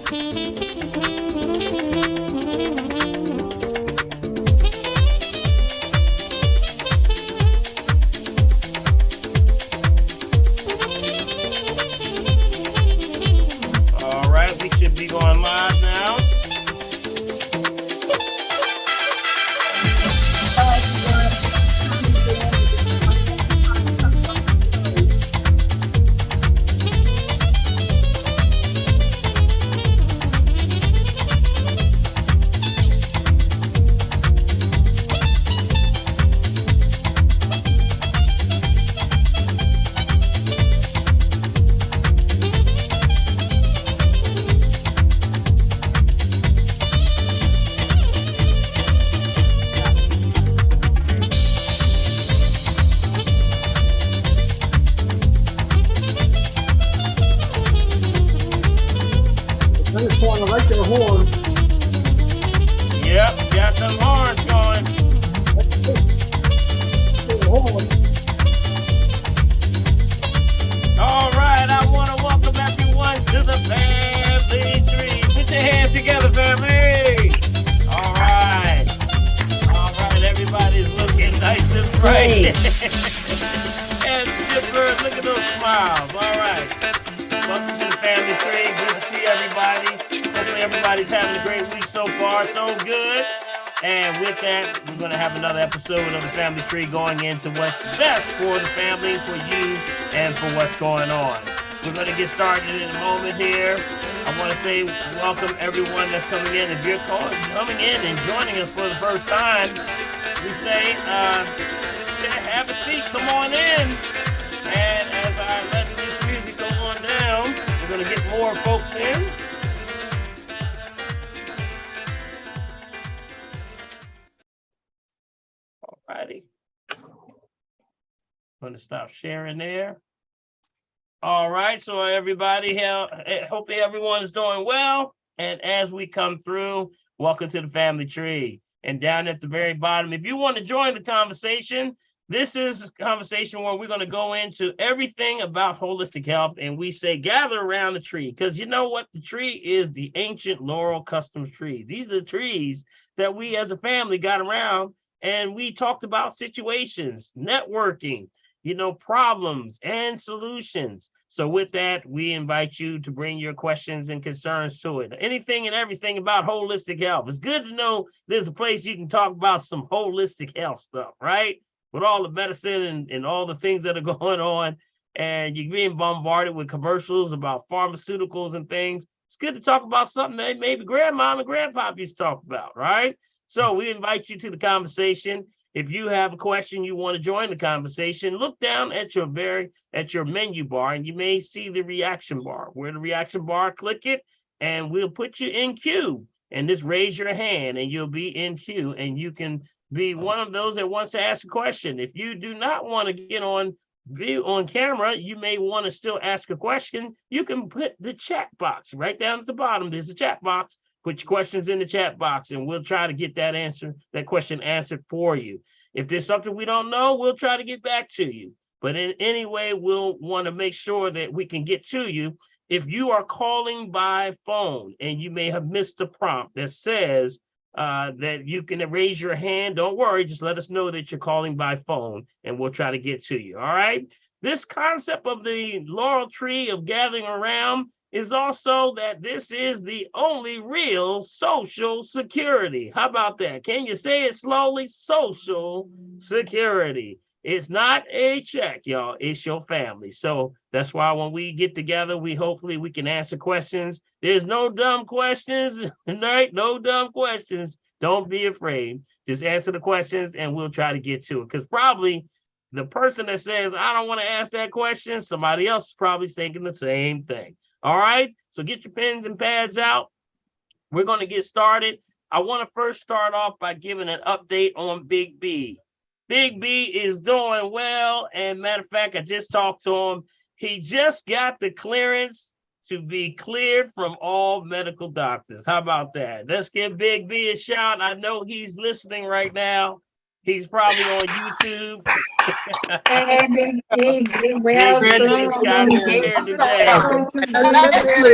All right, we should be going live now. I like their horn. Yep, got them horns going. All right, I want to welcome everyone to the family tree. Put your hands together, family. All right, everybody's looking nice and bright. And chipper, look at those smiles. All right, welcome to the family tree. Good to see everybody. Hopefully everybody's having a great week so far. So good. And with that, we're going to have another episode of the Family Tree going into what's best for the family, for you, and for what's going on. We're going to get started in a moment here. I want to say welcome everyone that's coming in. If you're coming in and joining us for the first time, we say, have a seat, come on in. And as I let this music go on down, we're going to get more folks in. Alrighty. I'm going to stop sharing there. All right, so everybody, hopefully everyone is doing well. And as we come through, welcome to the family tree. And down at the very bottom, if you want to join the conversation, this is a conversation where we're going to go into everything about holistic health. And we say gather around the tree, because you know what? The tree is the ancient Laurel Customs tree. These are the trees that we as a family got around. And we talked about situations, networking, problems and solutions. So with that, we invite you to bring your questions and concerns to it. Anything and everything about holistic health. It's good to know there's a place you can talk about some holistic health stuff, right? With all the medicine and all the things that are going on. And you're being bombarded with commercials about pharmaceuticals and things. It's good to talk about something that maybe grandma and grandpa used to talk about, right? So we invite you to the conversation. If you have a question, you want to join the conversation, look down at your menu bar and you may see the reaction bar. Where the reaction bar, click it and we'll put you in queue. And just raise your hand and you'll be in queue and you can be one of those that wants to ask a question. If you do not want to get on camera, you may want to still ask a question. You can put the chat box right down at the bottom. There's a chat box. Put your questions in the chat box and we'll try to get that question answered for you. If there's something we don't know, we'll try to get back to you. But in any way, we'll want to make sure that we can get to you. If you are calling by phone and you may have missed the prompt that says that you can raise your hand, don't worry, just let us know that you're calling by phone and we'll try to get to you, all right? This concept of the laurel tree of gathering around is also that this is the only real social security. How about that? Can you say it slowly? Social security. It's not a check, y'all. It's your family. So that's why when we get together, hopefully we can answer questions. There's no dumb questions, right? No dumb questions. Don't be afraid. Just answer the questions and we'll try to get to it. Because probably the person that says, I don't want to ask that question, somebody else is probably thinking the same thing. All right, so get your pens and pads out. We're going to get started. I want to first start off by giving an update on Big B. Big B is doing well. And matter of fact, I just talked to him. He just got the clearance to be cleared from all medical doctors. How about that? Let's give Big B a shout. I know he's listening right now. He's probably on YouTube. And well Big B just got done. here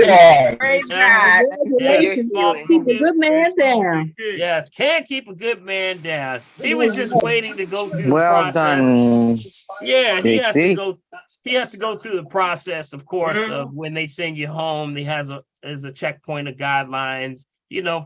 today. Praise Uh, God. How you Congratulations. feeling? Keep a good man down. yes, can't keep a good man down. He was just waiting to go through the Well process. done, Yeah, Big B. he has to go through the process, of course, of when they send you home. He has a checkpoint of guidelines,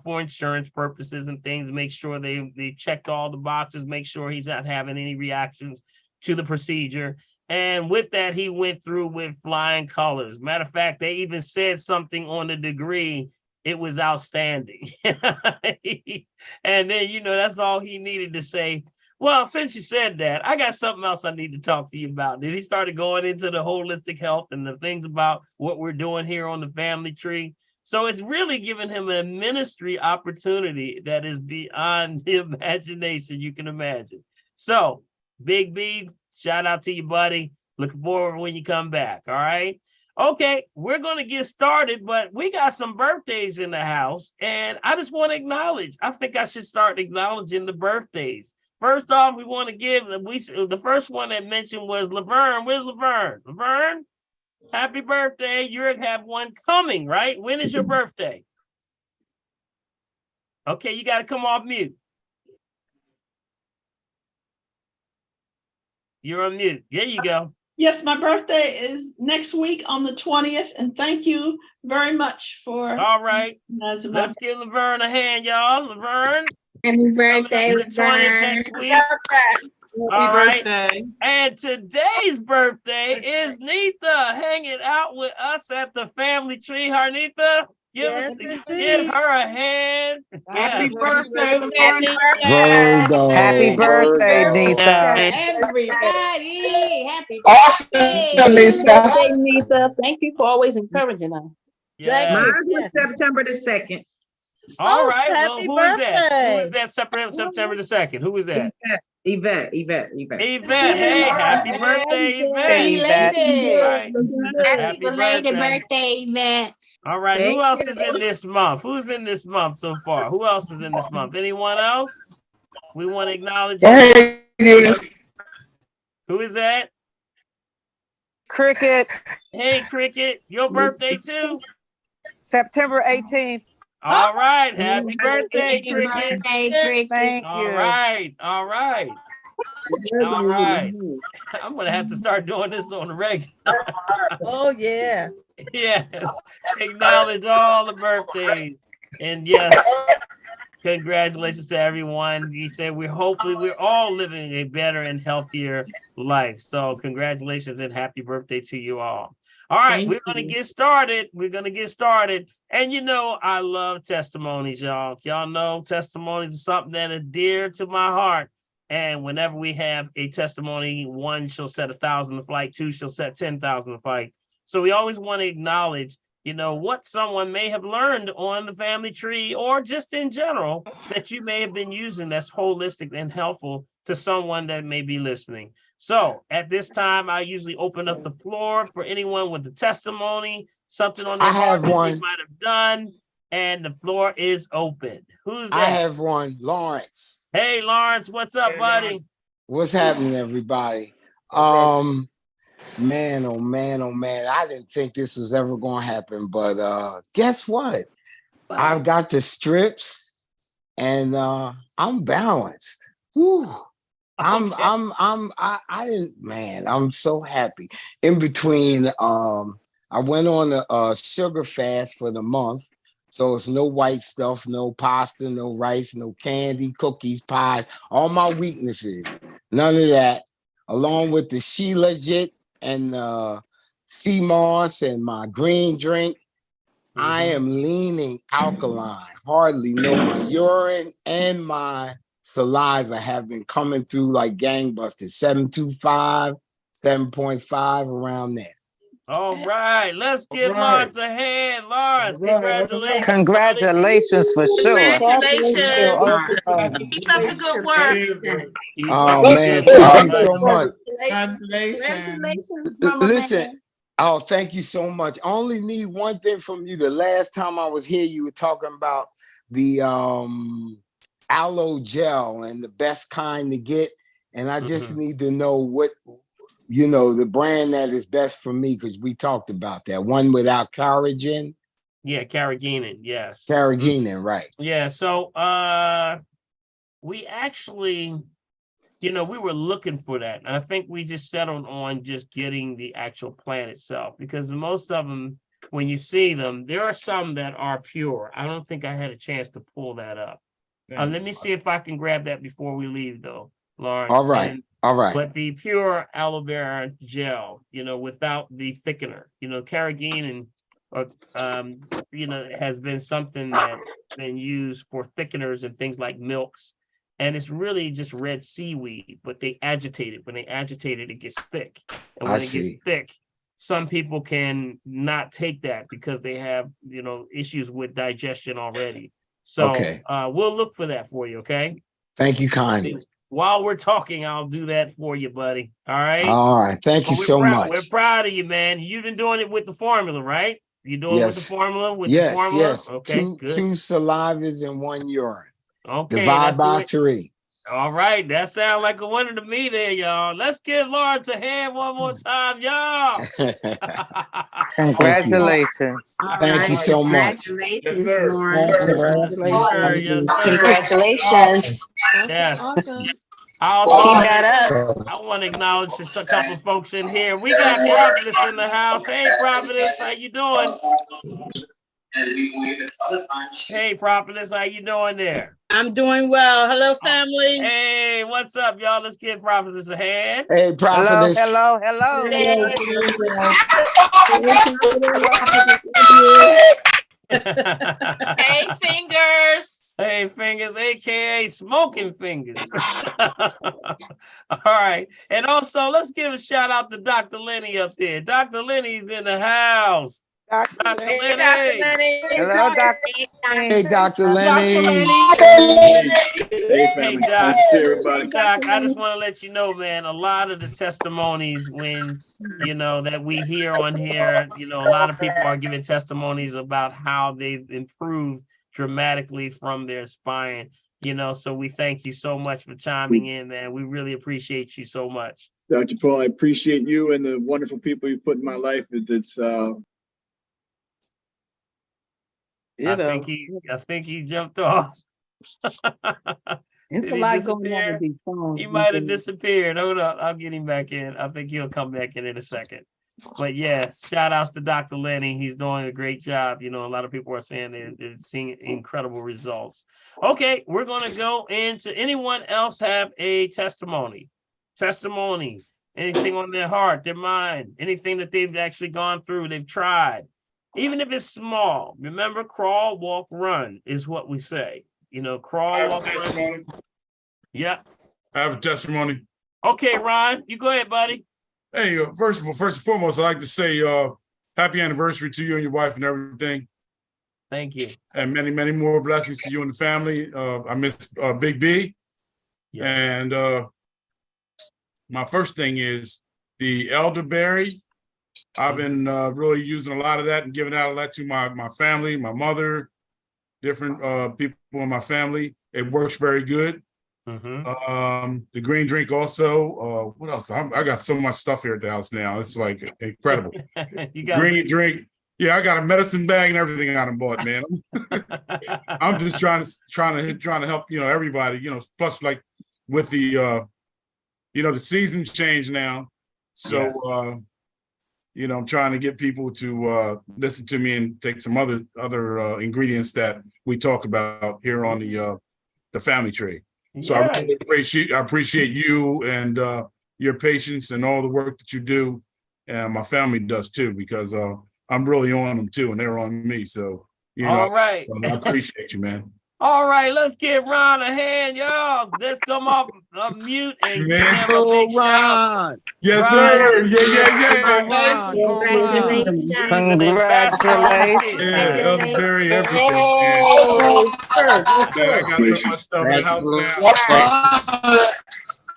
for insurance purposes and things. Make sure they checked all the boxes, make sure he's not having any reactions to the procedure. And with that, he went through with flying colors. Matter of fact, they even said something on the degree. It was outstanding. And then, that's all he needed to say. Well, since you said that, I got something else I need to talk to you about. Then he started going into the holistic health and the things about what we're doing here on the family tree. So it's really giving him a ministry opportunity that is beyond the imagination you can imagine. So, Big B, shout out to you, buddy. Looking forward when you come back. All right. Okay, we're going to get started, but we got some birthdays in the house, and I just want to acknowledge. I think I should start acknowledging the birthdays. First off, we want to give, the first one that mentioned was Laverne. Where's Laverne? Laverne, happy birthday. You have one coming, right? When is your birthday? Okay, you got to come off mute. You're on mute. There you go. Yes, my birthday is next week on the 20th, and thank you very much for. All right, let's give Laverne a hand, y'all. Laverne. Happy birthday, the 20th next week. All right. And today's birthday is Nita hanging out with us at the family tree. Harnita, give her a hand. Happy birthday, Virgo. Happy birthday, Nita. everybody. Happy Awesome, Lisa. Birthday, Nita. Thank you for always encouraging us. Yes. Mine was September the 2nd. All right. Well, happy who is that? Who birthday. is that? September the 2nd. Who is that? Yvette. Yvette. Hey, happy birthday, Yvette. Hey, Yvette. Right. Happy belated birthday, Yvette. All right. Thank Who else you. is in this month? Who's in this month so far? Who else is in this month? Anyone else? We want to acknowledge. Hey, Eunice. Who is that? Cricket. Hey, Cricket. Your birthday too? September 18th. All right. Happy birthday, Cricket. Thank you. All right. All right. All right. I'm going to have to start doing this on the regular. Oh, yeah. Yes. Acknowledge all the birthdays. And yes, congratulations to everyone. You said we're all living a better and healthier life. So congratulations and happy birthday to you all. All right, we're going to get started. And I love testimonies, y'all. Y'all know testimonies is something that is dear to my heart. And whenever we have a testimony, one shall set 1,000 to flight, two shall set 10,000 to flight. So we always want to acknowledge, what someone may have learned on the family tree or just in general that you may have been using that's holistic and helpful to someone that may be listening. So at this time, I usually open up the floor for anyone with a testimony, something on their heart that they might have done, and the floor is open. Who's that? I have one, Lawrence. Hey, Lawrence, what's up, buddy? What's happening, everybody? Man, oh man, oh man. I didn't think this was ever gonna happen, but guess what? I've got the strips and I'm balanced. Whew. I'm so happy. In between, I went on a sugar fast for the month. So it's no white stuff, no pasta, no rice, no candy, cookies, pies, all my weaknesses. None of that. Along with the Shilajit and sea moss and my green drink, I am leaning alkaline. Hardly know my urine and my saliva have been coming through like gangbusters. 7.25, 7.5, around there. All right, let's give Lawrence a hand. Lawrence, congratulations. Congratulations for sure. Congratulations. Keep up the good work. Oh man, thank you so much. Congratulations, Mama Listen, man. oh, thank you so much. I only need one thing from you. The last time I was here, you were talking about the aloe gel and the best kind to get. and I just Mhm. need to know what, the brand that is best for me, because we talked about that. One without carrageenan. Yeah, carrageenan, yes. Carrageenan, right. Yeah, so we actually, we were looking for that. And I think we just settled on just getting the actual plant itself, because most of them, when you see them, there are some that are pure. I don't think I had a chance to pull that up. Let me see if I can grab that before we leave, though, Lawrence. All right. All right. But the pure aloe vera gel, without the thickener, carrageenan, has been something that's been used for thickeners and things like milks. And it's really just red seaweed, but they agitate it. When they agitate it, it gets thick. And when it gets thick, some people can not take that because they have, issues with digestion already. So Okay. We'll look for that for you, okay? Thank you kindly. While we're talking, I'll do that for you, buddy. All right. All right. Thank you so much. We're proud of you, man. You've been doing it with the formula, right? You doing it with the formula? Yes. Okay, two good. 2 salivas and 1 urine. Okay. Divide by 3. All right. That sounds like a winner to me there, y'all. Let's give Lawrence a hand one more time, y'all. Congratulations. Thank you so much. Congratulations, Yes, Lawrence. Congratulations. Congratulations. Yes. Awesome. I Keep also that up. I want to acknowledge just a couple folks in here. We got Prophetess in the house. Hey, Prophetess, how you doing? Hey, Prophetess, how you doing there? I'm doing well. Hello, family. Hey, what's up, y'all? Let's give Prophetess a hand. Hey, prophetess. Hello. Hey, fingers. Hey, Fingers, aka Smoking Fingers. All right. And also, let's give a shout out to Dr. Lenny up there. Dr. Lenny's in the house. Dr. Lenny. Hello, Dr. Hey, Dr. Lenny. Hey, family. Doc. Nice to see everybody. Doc, I just want to let you know, man, a lot of the testimonies when, that we hear on here, a lot of people are giving testimonies about how they've improved dramatically from their spine, so we thank you so much for chiming in, man. We really appreciate you so much. Dr. Paul, I appreciate you and the wonderful people you put in my life. It's I think he jumped off. It's a lot going on with these phones. He might have disappeared. Hold up, I'll get him back in. I think he'll come back in a second. But yeah, shout outs to Dr. Lenny. He's doing a great job. A lot of people are saying they're seeing incredible results. Okay, we're going to go into anyone else have a testimony, anything on their heart, their mind, anything that they've actually gone through, they've tried, even if it's small. Remember, crawl, walk, run is what we say. Crawl, walk, run. Yeah. I have a testimony. Okay, Ron, you go ahead, buddy. Hey, first and foremost, I'd like to say happy anniversary to you and your wife and everything. Thank you. And many, many more blessings to you and the family. I miss Big B. Yeah. And my first thing is the elderberry. I've been really using a lot of that and giving out a lot to my family, my mother, different people in my family. It works very good. Mm-hmm. The green drink also. What else? I got so much stuff here at the house now. It's like incredible. Green drink. Yeah, I got a medicine bag and everything I done bought, man. I'm just trying to help everybody. Plus like with the the seasons change now, so yes. I'm trying to get people to listen to me and take some other ingredients that we talk about here on the family tree. So I really appreciate you and your patience and all the work that you do, and my family does too, because I'm really on them too, and they're on me. So all right, I appreciate you, man. All right, let's give Ron a hand, y'all. Let's come off mute and give him a big Ron. Yes, Ron. sir. Yeah. Congratulations. Yeah, elderberry, everything. Man, I got so much stuff in the house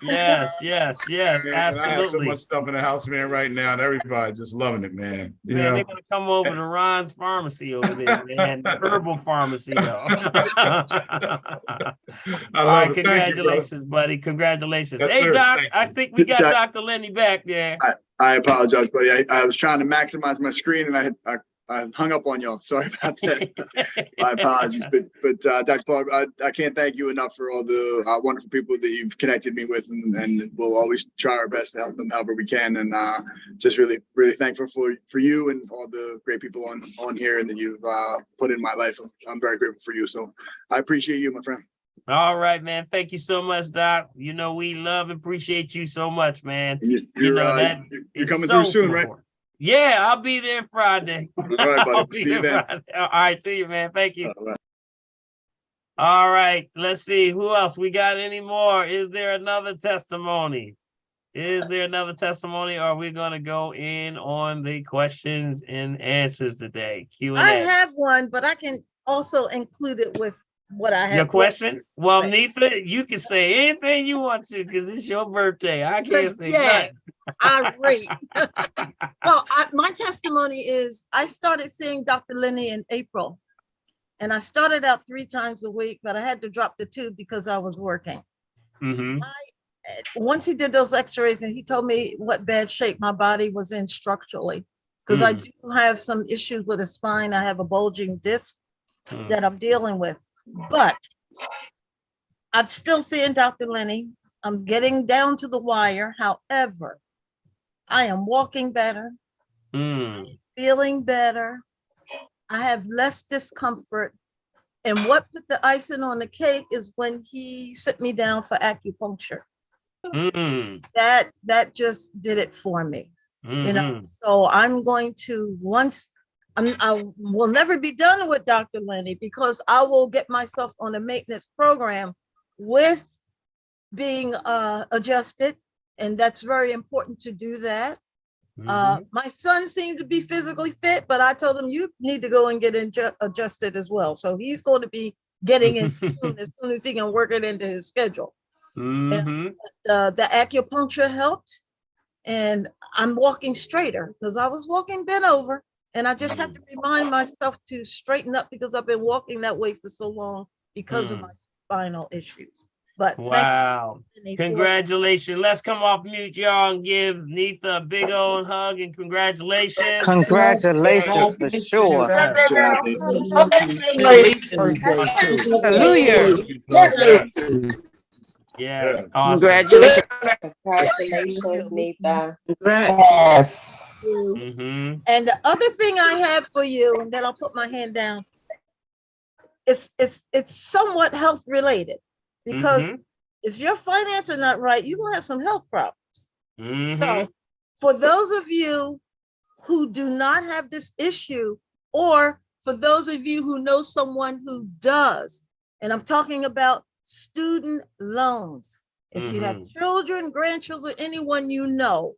now. Yes, yes, yes, Man, and I have so absolutely. much stuff in the house, man, right now, and everybody just loving it, man. You Man, know? they're gonna come over to Ron's pharmacy over there, man. The herbal pharmacy, though. I All love right, it. Thank you, brother. congratulations, buddy. Congratulations. Yes, Hey, sir. Doc, Thank I you. think we got Doc- Dr. Lenny back there. I apologize, buddy. I was trying to maximize my screen and I hung up on y'all. Sorry about that. My apologies. But Dr. Clark, I can't thank you enough for all the wonderful people that you've connected me with, and we'll always try our best to help them however we can. And just really, really thankful for you and all the great people on here and that you've put in my life. I'm very grateful for you. So I appreciate you, my friend. All right, man. Thank you so much, Doc. You know, we love and appreciate you so much, man. And You know, that you're is coming so through soon, right? important. Yeah, I'll be there Friday. All right, I'll buddy. be See you there then. Friday. All right, see you, man. Thank you. All right. All right, let's see. Who else? We got any more? Is there another testimony? Is there another testimony? Or are we going to go in on the questions and answers today? Q&A. I have one, but I can also include it with what I have. Your question? Well, Neetha, you can say anything you want to because it's your birthday. I can't say nothing. Irate. Well, my testimony is I started seeing Dr. Lenny in April, and I started out 3 times a week, but I had to drop the 2 because I was working. Mm-hmm. Once he did those x-rays and he told me what bad shape my body was in structurally, because I do have some issues with the spine. I have a bulging disc that I'm dealing with, but I'm still seeing Dr. Lenny. I'm getting down to the wire. However, I am walking better, feeling better. I have less discomfort. And what put the icing on the cake is when he sit me down for acupuncture. That just did it for me. You know, so I'm going to I will never be done with Dr. Lenny because I will get myself on a maintenance program with being adjusted, and that's very important to do that. My son seemed to be physically fit, but I told him you need to go and get adjusted as well. So he's going to be getting in soon, as soon as he can work it into his schedule. And, the acupuncture helped, and I'm walking straighter because I was walking bent over, and I just have to remind myself to straighten up because I've been walking that way for so long because of my spinal issues. But wow, congratulations. Let's come off mute, y'all, and give Neetha a big old hug and congratulations. Congratulations for sure. Hallelujah. Yes, awesome. Congratulations. Congratulations, Neetha. Yes. And the other thing I have for you, and then I'll put my hand down, it's somewhat health related, because if your finances are not right, you're gonna have some health problems. So for those of you who do not have this issue, or for those of you who know someone who does, and I'm talking about student loans. If you have children, grandchildren, anyone you know,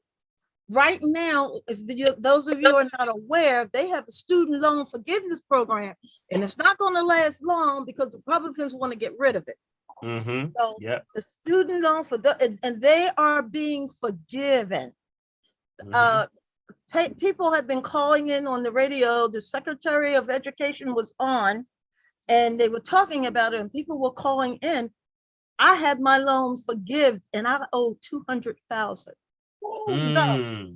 right now, if those of you are not aware, they have a student loan forgiveness program, and it's not going to last long because the Republicans want to get rid of it. So the student loan and they are being forgiven. People have been calling in on the radio. The Secretary of Education was on, and they were talking about it, and people were calling in. I had my loan forgiven, and I owe $200,000. No,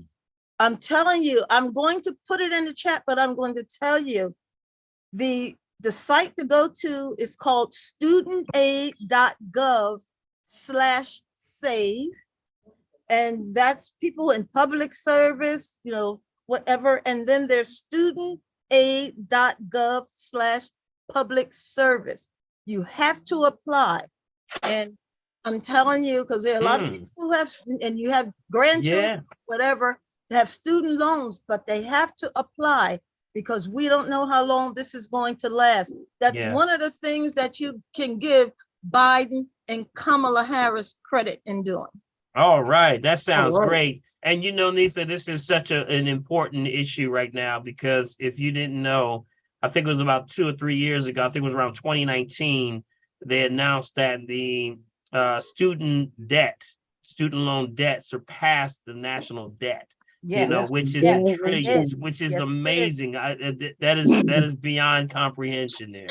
I'm telling you, I'm going to put it in the chat, but I'm going to tell you the site to go to is called studentaid.gov/save. And that's people in public service, you know, whatever. And then there's studentaid.gov/public service. You have to apply. And I'm telling you, because there are a lot of people who have, and you have grandchildren, whatever, have student loans, but they have to apply because we don't know how long this is going to last. That's one of the things that you can give Biden and Kamala Harris credit in doing. All right, that sounds great. And you know, Neetha, this is such an important issue right now, because if you didn't know, I think it was about 2 or 3 years ago, I think it was around 2019, they announced that the student debt student loan debt surpassed the national debt. You Yes. know, which is Yes. in trillions, which is Yes, it did. amazing. That is beyond comprehension there,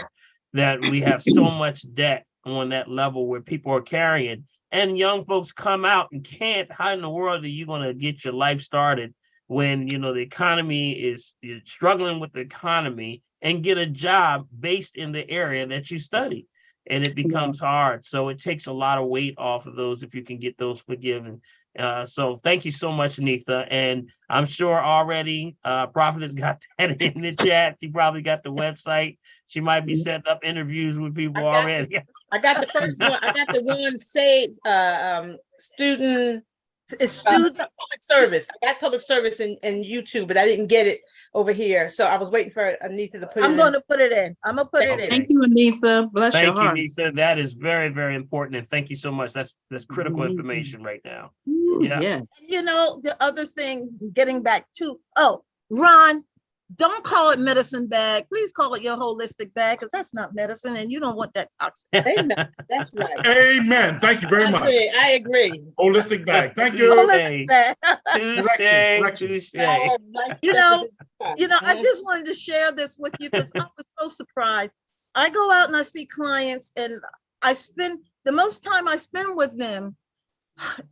that we have so much debt on that level where people are carrying, and young folks come out and can't. How in the world are you going to get your life started when, you know, the economy is, you're struggling with the economy, and get a job based in the area that you study? And it becomes hard. So it takes a lot of weight off of those if you can get those forgiven. So thank you so much, Nitha. And I'm sure already Prophet has got that in the chat. She probably got the website. She might be setting up interviews with people already. I got the first one. I got the one saved student. It's student public service. I got public service in YouTube, but I didn't get it over here. So I was waiting for Anita to put it I'm in. going to put it in. I'm going to put it in. Thank you, Anissa. Bless your Thank you, heart. Nitha. That is very, very important. And thank you so much. That's critical information right now. Ooh, Yeah. yeah. You know, the other thing, getting back to, Ron, don't call it medicine bag. Please call it your holistic bag, because that's not medicine, and you don't want that toxic. Amen. That's right. Amen. Thank you very much. I agree. Holistic bag. Thank you. Holistic bag. Correction. Touche. You know, I just wanted to share this with you because I was so surprised. I go out and I see clients, and I spend the most time I spend with them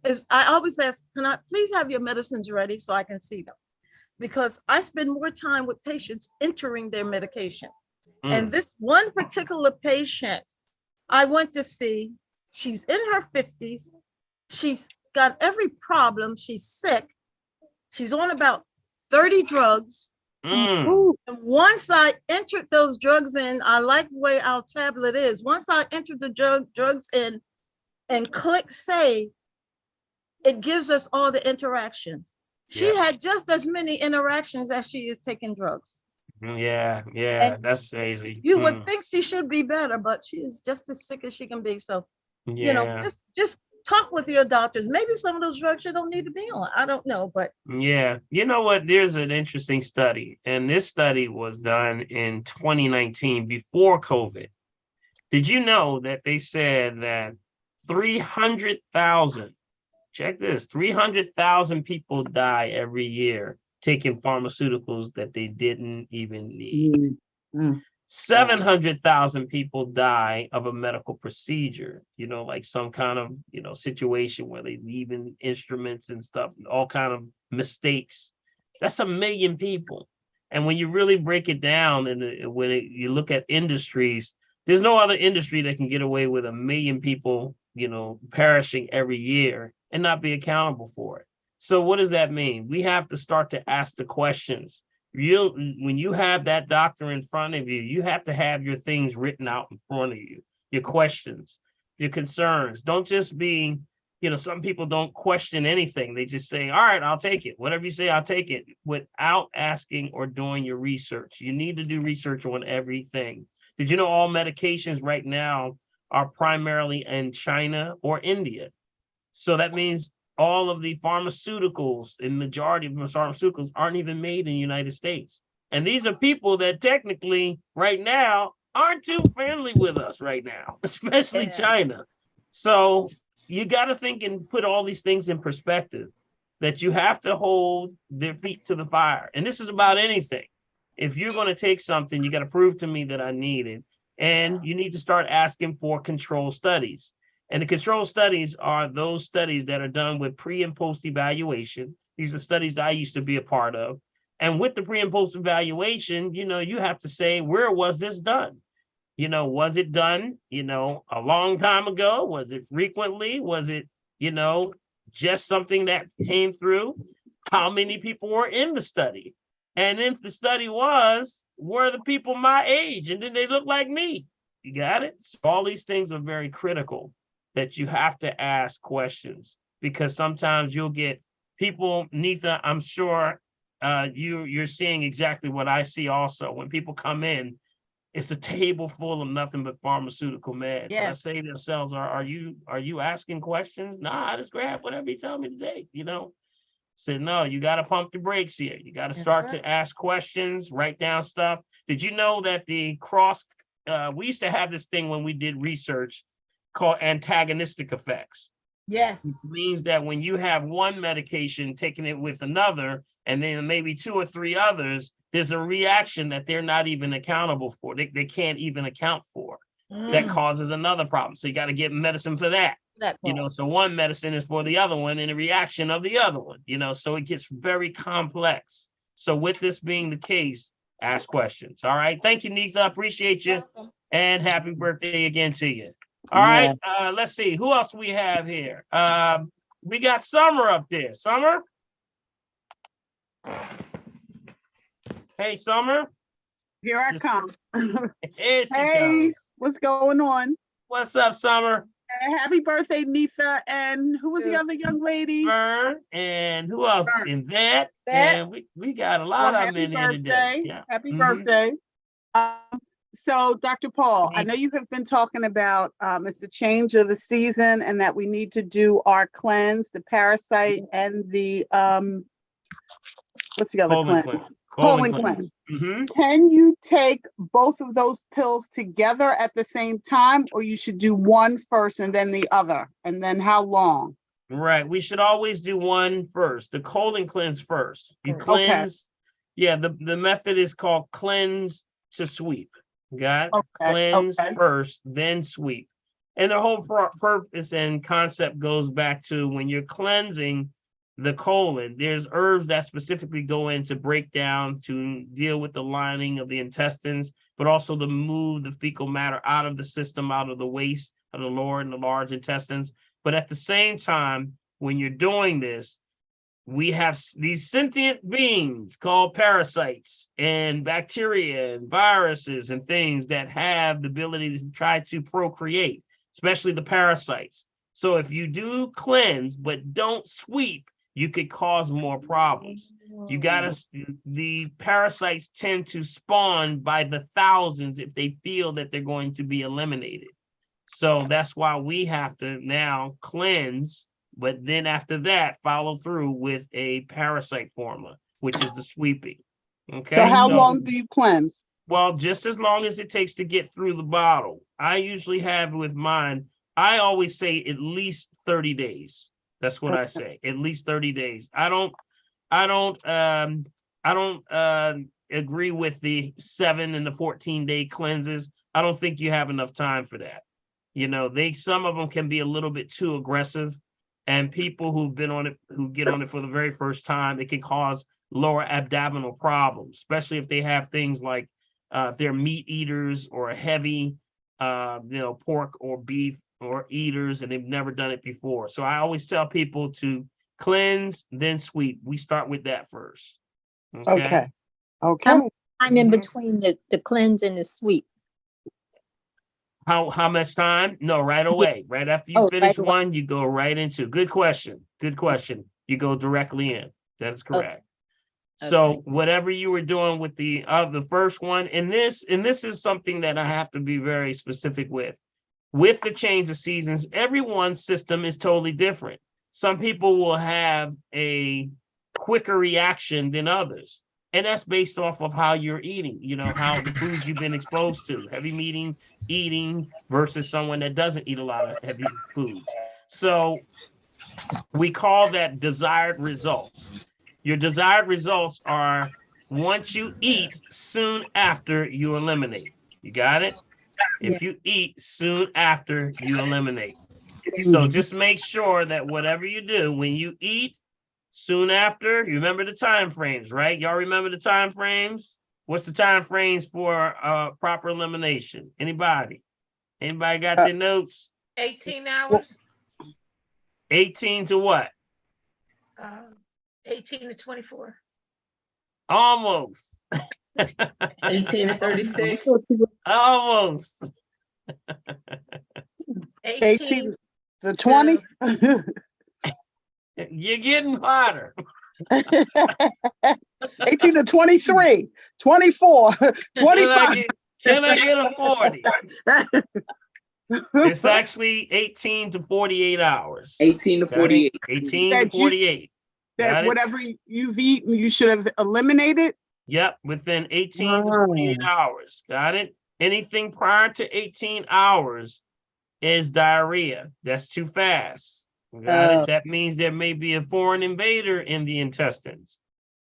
is I always ask, can I please have your medicines ready so I can see them? Because I spend more time with patients entering their medication. And this one particular patient I went to see, she's in her 50s. She's got every problem. She's sick. She's on about 30 drugs. And once I entered those drugs in, I like the way our tablet is. Once I entered the drugs in and click save, it gives us all the interactions. She had just as many interactions as she is taking drugs. Yeah, And that's crazy. You would think she should be better, but she is just as sick as she can be. So, you know, just talk with your doctors. Maybe some of those drugs you don't need to be on. I don't know, but Yeah, you know what? There's an interesting study, and this study was done in 2019 before COVID. Did you know that they said that 300,000, check this, 300,000 people die every year taking pharmaceuticals that they didn't even need. 700,000 people die of a medical procedure, you know, like some kind of, you know, situation where they leave in instruments and stuff, all kind of mistakes. That's 1 million people. And when you really break it down and you look at industries, there's no other industry that can get away with 1 million people, you know, perishing every year and not be accountable for it. So what does that mean? We have to start to ask the questions. When you have that doctor in front of you, you have to have your things written out in front of you, your questions, your concerns. Don't just be, you know, some people don't question anything. They just say, all right, I'll take it. Whatever you say, I'll take it, without asking or doing your research. You need to do research on everything. Did you know all medications right now are primarily in China or India? So that means all of the pharmaceuticals, and majority of the pharmaceuticals aren't even made in the United States. And these are people that technically right now aren't too friendly with us right now, especially China. So you got to think and put all these things in perspective, that you have to hold their feet to the fire. And this is about anything. If you're going to take something, you got to prove to me that I need it. And you need to start asking for control studies. And the control studies are those studies that are done with pre and post evaluation. These are studies that I used to be a part of. And with the pre and post evaluation, you know, you have to say, where was this done? You know, was it done, you know, a long time ago? Was it frequently? Was it, you know, just something that came through? How many people were in the study? And if the study were the people my age, and did they look like me? You got it? So all these things are very critical, that you have to ask questions, because sometimes you'll get people, Nitha, I'm sure you're seeing exactly what I see also. When people come in, it's a table full of nothing but pharmaceutical meds. Yes. I say to themselves, are you asking questions? Nah, I just grab whatever you tell me to take, you know? Said, no, you got to pump the brakes here. You got to start to ask questions, write down stuff. Did you know that we used to have this thing when we did research called antagonistic effects. Yes. It means that when you have one medication, taking it with another, and then maybe 2 or 3 others, there's a reaction that they're not even accountable for. They can't even account for. That causes another problem. So you got to get medicine for that. So one medicine is for the other one and a reaction of the other one, so it gets very complex. So with this being the case, ask questions. All right. Thank you, Nita. I appreciate you. And happy birthday again to you. All right. Let's see who else we have here. We got Summer up there. Summer. Hey, Summer. Here I come. Here she Hey, comes. what's going on? What's up, Summer? Happy birthday, Nisa. And who was the other young lady? Fern, and who else? Fern. Yvette. And we got a lot of them in here today. Yeah. Happy Mhm. birthday. So, Dr. Paul, I know you have been talking about it's the change of the season and that we need to do our cleanse, the parasite, and the what's the other Colon cleanse? Colon Colon cleanse. Mhm. Can you take both of those pills together at the same time, or you should do one first and then the other? And then how long? Right. We should always do one first. The colon cleanse first. You cleanse. Yeah, the method is called cleanse to sweep. Got it? Cleanse first, then sweep. And the whole purpose and concept goes back to when you're cleansing the colon, there's herbs that specifically go in to break down, to deal with the lining of the intestines, but also to move the fecal matter out of the system, out of the waste of the lower and the large intestines. But at the same time, when you're doing this, we have these sentient beings called parasites and bacteria and viruses and things that have the ability to try to procreate, especially the parasites. So if you do cleanse, but don't sweep, you could cause more problems. The parasites tend to spawn by the thousands if they feel that they're going to be eliminated. So that's why we have to now cleanse, but then after that, follow through with a parasite formula, which is the sweeping. Okay. So how long do you cleanse? Well, just as long as it takes to get through the bottle. I usually have with mine, I always say at least 30 days. That's what I say, at least 30 days. I don't agree with the 7 and the 14-day cleanses. I don't think you have enough time for that. Some of them can be a little bit too aggressive, and people who've been on it, who get on it for the very first time, it can cause lower abdominal problems, especially if they have things like if they're meat eaters or heavy, pork or beef or eaters, and they've never done it before. So I always tell people to cleanse, then sweep. We start with that first. Okay. I'm in between the cleanse and the sweep. How much time? No, right away. Right after you finish one, you go right into. Good question. Good question. You go directly in. That's correct. So whatever you were doing with the first one, and this is something that I have to be very specific with. With the change of seasons, everyone's system is totally different. Some people will have a quicker reaction than others. And that's based off of how you're eating, how the foods you've been exposed to, heavy eating versus someone that doesn't eat a lot of heavy foods. So we call that desired results. Your desired results are once you eat, soon after you eliminate. You got it? If you eat, soon after you eliminate. So just make sure that whatever you do, when you eat, soon after, you remember the time frames, right? Y'all remember the time frames? What's the time frames for proper elimination? Anybody got their notes? 18 hours. 18 to what? 18 to 24. Almost. 18 to 36. Almost. 18 to 20. You're getting hotter. 18 to 23, 24, 25. Can I get a 40? It's actually 18 to 48 hours. 18 to 48. 18 to 48. That whatever you've eaten, you should have eliminated? Yep, within 18 to 48 hours. Got it? Anything prior to 18 hours is diarrhea. That's too fast. Got it? That means there may be a foreign invader in the intestines.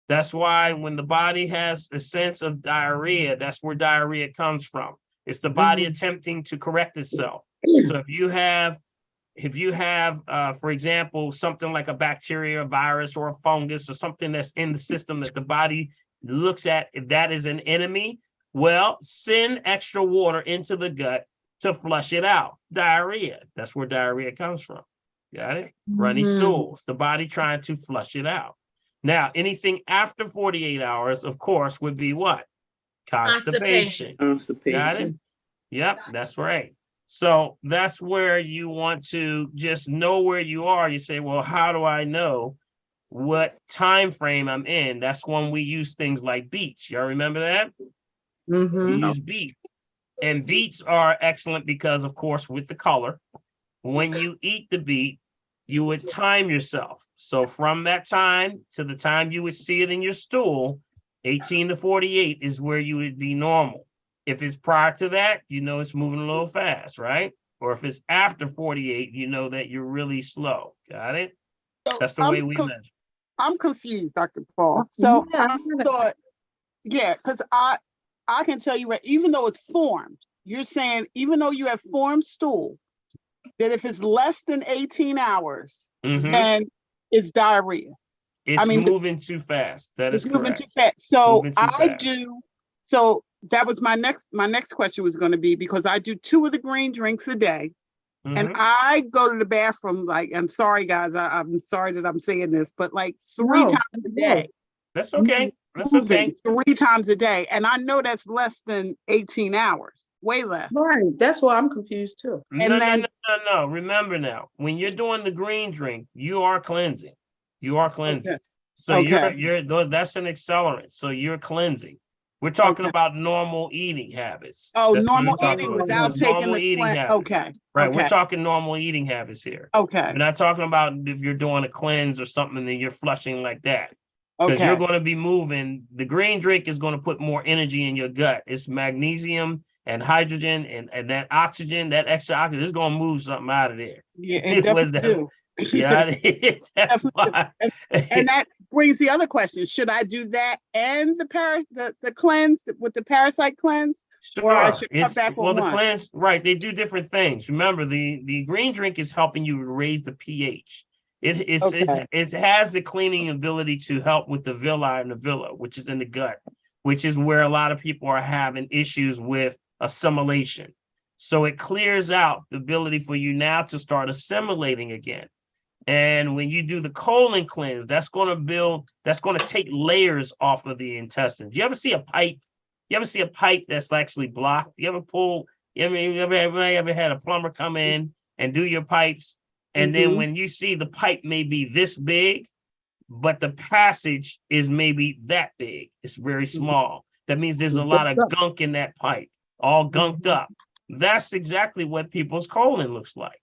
That's why when the body has a sense of diarrhea, that's where diarrhea comes from. It's the body attempting to correct itself. So if you have, for example, something like a bacteria, a virus, or a fungus, or something that's in the system that the body looks at, if that is an enemy, well, send extra water into the gut to flush it out. Diarrhea, that's where diarrhea comes from. Got it? Runny stools, the body trying to flush it out. Now, anything after 48 hours, of course, would be what? Constipation. Got it? Yep, that's right. So that's where you want to just know where you are. You say, well, how do I know what time frame I'm in? That's when we use things like beets. Y'all remember that? We use beets. And beets are excellent because, of course, with the color, when you eat the beet, you would time yourself. So from that time to the time you would see it in your stool, 18 to 48 is where you would be normal. If it's prior to that, you know it's moving a little fast, right? Or if it's after 48, you know that you're really slow. Got it? So That's the way we measure. I'm confused, Dr. Paul. So I thought, because I can tell you, even though it's formed, you're saying even though you have formed stool, that if it's less than 18 hours, then it's diarrhea. It's moving too fast. That is moving correct. too fast. So Moving too fast. So that was my next question was going to be, because I do 2 of the green drinks a day. And I go to the bathroom, like, I'm sorry, guys, I'm sorry that I'm saying this, but like 3 times a day. That's okay. That's okay. 3 times a day. And I know that's less than 18 hours, way less. Right. That's why I'm confused too. No. Remember now, when you're doing the green drink, you are cleansing. You are cleansing. Okay. So you're that's an accelerant. So you're cleansing. We're talking about normal eating habits. Oh, That's what normal we're talking eating about. without This is taking normal the eating cleanse. habits. Okay. Right. We're talking normal eating habits here. Okay. We're not talking about if you're doing a cleanse or something and you're flushing like that. Because you're going to be moving. The green drink is going to put more energy in your gut. It's magnesium and hydrogen and that oxygen, that extra oxygen is going to move something out of there. Yeah, it definitely do. Yeah, that's why. And that brings the other question: should I do that and the cleanse with the parasite cleanse, or I should cut back on the one? cleanse, right? They do different things. Remember, the green drink is helping you raise the pH. It has the cleaning ability to help with the villi and the villi, which is in the gut, which is where a lot of people are having issues with assimilation. So it clears out the ability for you now to start assimilating again. And when you do the colon cleanse, that's going to take layers off of the intestines. You ever see a pipe? You ever see a pipe that's actually blocked? You ever had a plumber come in and do your pipes? And then when you see the pipe may be this big, but the passage is maybe that big, it's very small. That means there's a lot of gunk in that pipe, all gunked up. That's exactly what people's colon looks like.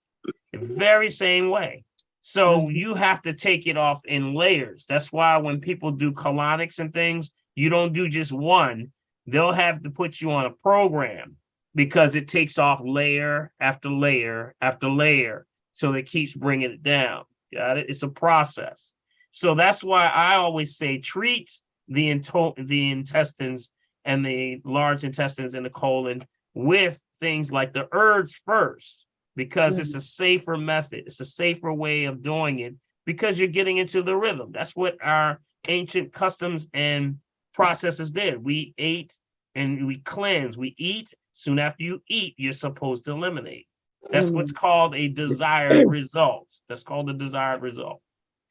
The very same way. So you have to take it off in layers. That's why when people do colonics and things, you don't do just one. They'll have to put you on a program because it takes off layer after layer after layer. So it keeps bringing it down. Got it? It's a process. So that's why I always say treat the intestines and the large intestines and the colon with things like the herbs first, because it's a safer method. It's a safer way of doing it because you're getting into the rhythm. That's what our ancient customs and processes did. We ate and we cleanse. We eat. Soon after you eat, you're supposed to eliminate. That's what's called a desired result. That's called a desired result.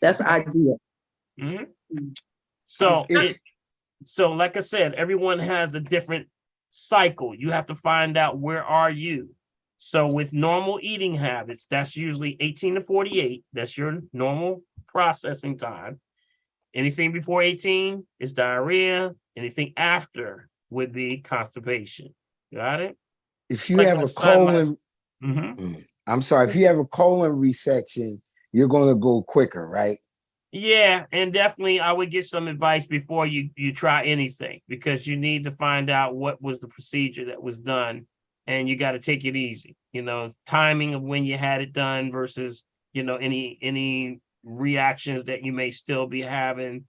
That's ideal. So, like I said, everyone has a different cycle. You have to find out where are you. So with normal eating habits, that's usually 18 to 48. That's your normal processing time. Anything before 18 is diarrhea. Anything after would be constipation. Got it? If you have a colon, I'm sorry, if you have a colon resection, you're going to go quicker, right? Yeah, and definitely I would get some advice before you try anything, because you need to find out what was the procedure that was done, and you got to take it easy. You know, timing of when you had it done versus any reactions that you may still be having,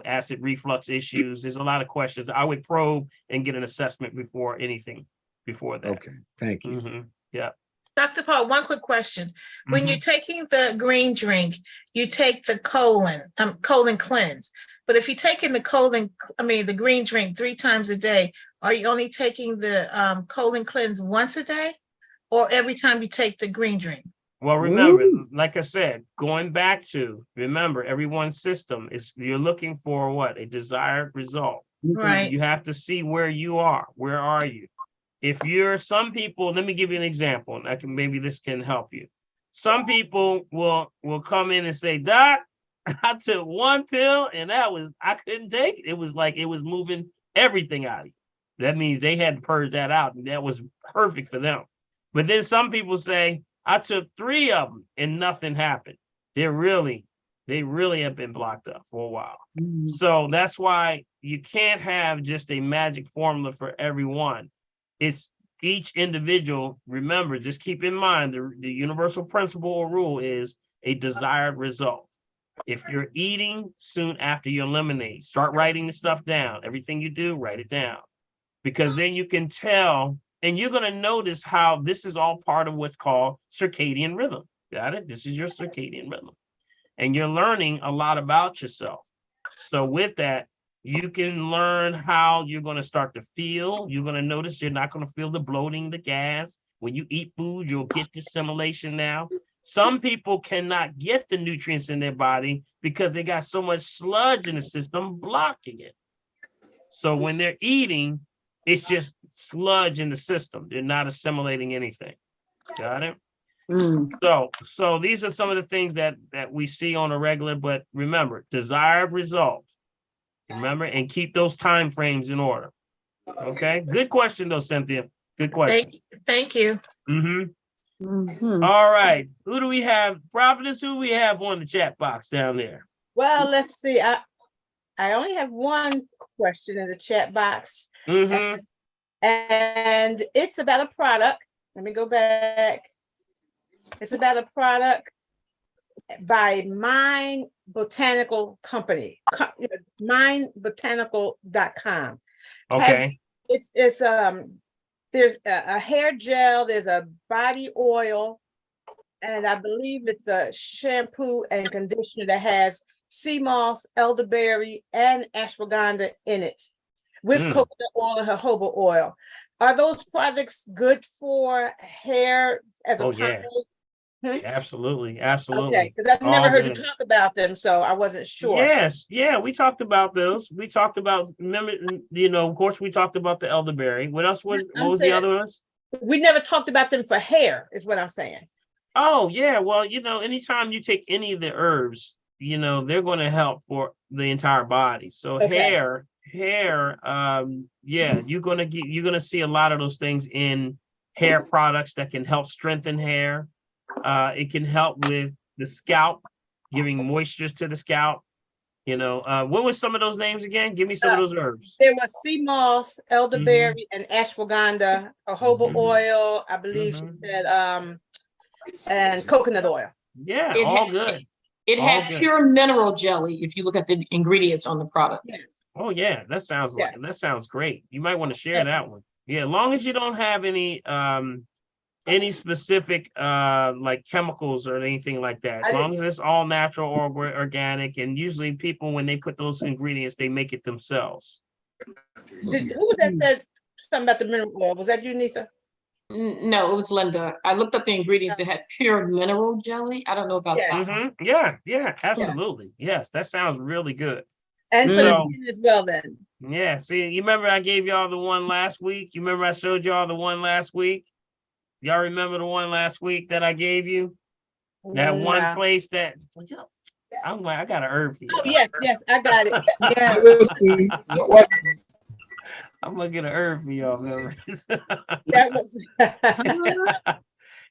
acid reflux issues. There's a lot of questions. I would probe and get an assessment before anything before that. Okay, thank you. Yeah. Dr. Paul, one quick question. When Mhm. you're taking the green drink, you take the colon cleanse. But if you're taking the green drink 3 times a day, are you only taking the colon cleanse once a day or every time you take the green drink? Well, remember, like I said, going back to, remember, everyone's system is, you're looking for what? A desired result. Right. You have to see where you are. Where are you? If you're some people, let me give you an example, and maybe this can help you. Some people will come in and say, Doc, I took 1 pill and I couldn't take it. It was like it was moving everything out of you. That means they had to purge that out, and that was perfect for them. But then some people say, I took 3 of them and nothing happened. They really have been blocked up for a while. So that's why you can't have just a magic formula for everyone. It's each individual. Remember, just keep in mind the universal principle or rule is a desired result. If you're eating soon after you eliminate, start writing the stuff down. Everything you do, write it down. Because then you can tell, and you're going to notice how this is all part of what's called circadian rhythm. Got it? This is your circadian rhythm. And you're learning a lot about yourself. So with that, you can learn how you're going to start to feel. You're going to notice you're not going to feel the bloating, the gas. When you eat food, you'll get the assimilation now. Some people cannot get the nutrients in their body because they got so much sludge in the system blocking it. So when they're eating, it's just sludge in the system. They're not assimilating anything. Got it? So these are some of the things that we see on a regular, but remember, desired result. Remember, and keep those time frames in order. Okay. Good question though, Cynthia. Good question. Thank you. All right. Who do we have? Prophetess, who we have on the chat box down there? Well, let's see. I only have one question in the chat box. And it's about a product. Let me go back. It's about a product by Mind Botanical Company, mindbotanical.com. Okay. It's there's a hair gel, there's a body oil, and I believe it's a shampoo and conditioner that has sea moss, elderberry, and ashwagandha in it with coconut oil and jojoba oil. Are those products good for hair as a yeah. Absolutely. Okay, because I've never heard you talk about them, so I wasn't sure. Yes, yeah, we talked about those. We talked about, remember, of course, we talked about the elderberry. What else was? What was the other ones? We never talked about them for hair, is what I'm saying. Oh yeah, well, anytime you take any of the herbs, they're going to help for the entire body. So hair, yeah, you're gonna see a lot of those things in hair products that can help strengthen hair. It can help with the scalp, giving moisture to the scalp. What was some of those names again? Give me some of those herbs. There was sea moss, elderberry, and ashwagandha, jojoba oil, I believe she said, and coconut oil. Yeah, good. It had pure mineral jelly if you look at the ingredients on the product. Yes. Oh yeah, that sounds great. You might want to share that one. Yeah, as long as you don't have any specific like chemicals or anything like that. As long as it's all natural or organic, and usually people, when they put those ingredients, they make it themselves. Who was that said something about the mineral oil? Was that you, Nitha? No, it was Linda. I looked up the ingredients. It had pure mineral jelly. I don't know about that. Yeah, absolutely. Yes, that sounds really good. And for the skin as well then. Yeah, see, you remember I gave y'all the one last week? You remember I showed y'all the one last week? Y'all remember the one last week that I gave you? That one place that I'm like, I got an herb for you. Oh, yes, I got it. Yeah. I'm gonna get an herb for y'all, remember? That was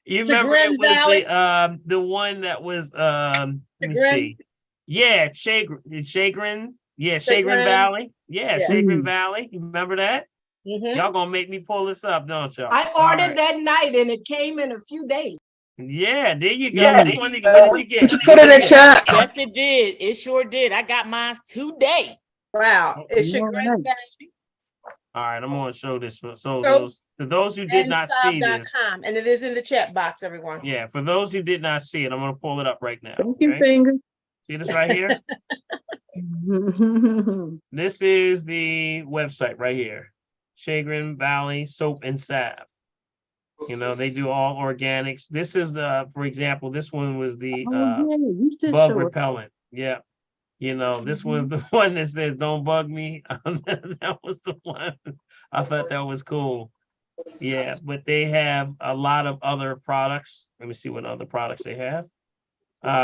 you remember it was the one that was let me see. Yeah, Chagrin. Yeah, Chagrin Valley. Yeah, Chagrin Valley. You remember that? Y'all gonna make me pull this up, don't y'all? I ordered that night and it came in a few days. Yeah, there you go. Yeah. Which one did you get? Did you put it in chat? Yes, it did. It sure did. I got mine today. Wow, it's All Chagrin right. Valley All right, I'm gonna show this for those who did not see this. Sob.com, and it is in the chat box, everyone. Yeah, for those who did not see it, I'm gonna pull it up right now. Thank you, okay? fingers. See this right here? This is the website right here. Chagrin Valley Soap and Salve. You know, they do all organics. This is the, for example, this one was the Oh, yeah, you should bug show us. repellent. Yeah. You know, this was the one that says don't bug me. That was the one. I thought that was cool. Yeah, but they have a lot of other products. Let me see what other products they have.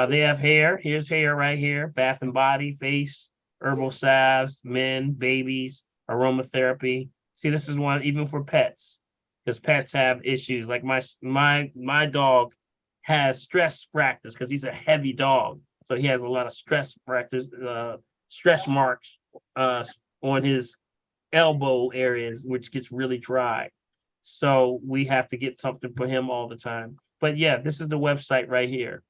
They have hair. Here's hair right here. Bath and body, face, herbal salves, men, babies, aromatherapy. See, this is one even for pets, because pets have issues. Like my dog has stress fractures because he's a heavy dog. So he has a lot of stress fractures, stretch marks on his elbow areas, which gets really dry. So we have to get something for him all the time. But yeah, this is the website right here.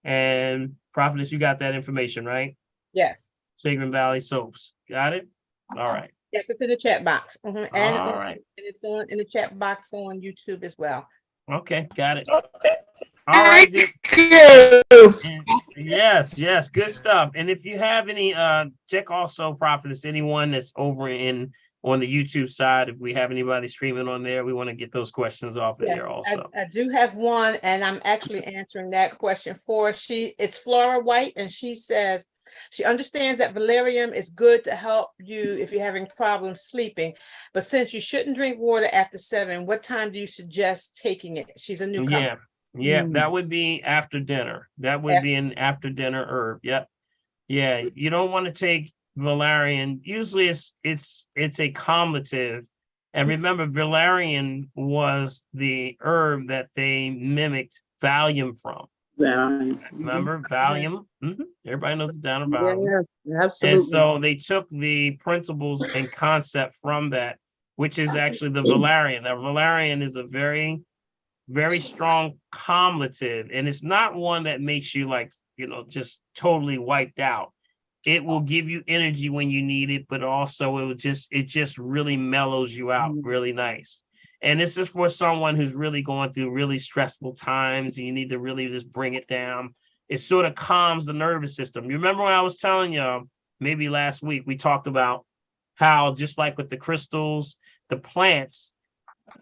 And Prophetess, you got that information, right? Yes. Chagrin Valley Soaps. Got it? All right. Yes, it's in the chat box. And, All right. and it's in the chat box on YouTube as well. Okay, got it. All right. And yes, good stuff. And if you have any, check also, Prophetess, anyone that's over on the YouTube side. If we have anybody streaming on there, we want to get those questions off of there also. I do have one, and I'm actually answering that question for her. It's Flora White, and she says she understands that valerian is good to help you if you're having problems sleeping, but since you shouldn't drink water after 7, what time do you suggest taking it? She's a newcomer. Yeah, that would be after dinner. That would be an after dinner herb. Yep. Yeah, you don't want to take valerian. Usually it's a calmative. And remember, valerian was the herb that they mimicked Valium from. Remember Valium? Everybody knows the down of Valium. Yeah, absolutely. And so they took the principles and concept from that, which is actually the valerian. Now, valerian is a very, very strong calmative, and it's not one that makes you just totally wiped out. It will give you energy when you need it, but also it just really mellows you out really nice. And this is for someone who's really going through really stressful times and you need to really just bring it down. It sort of calms the nervous system. You remember when I was telling you, maybe last week, we talked about how just like with the crystals, the plants,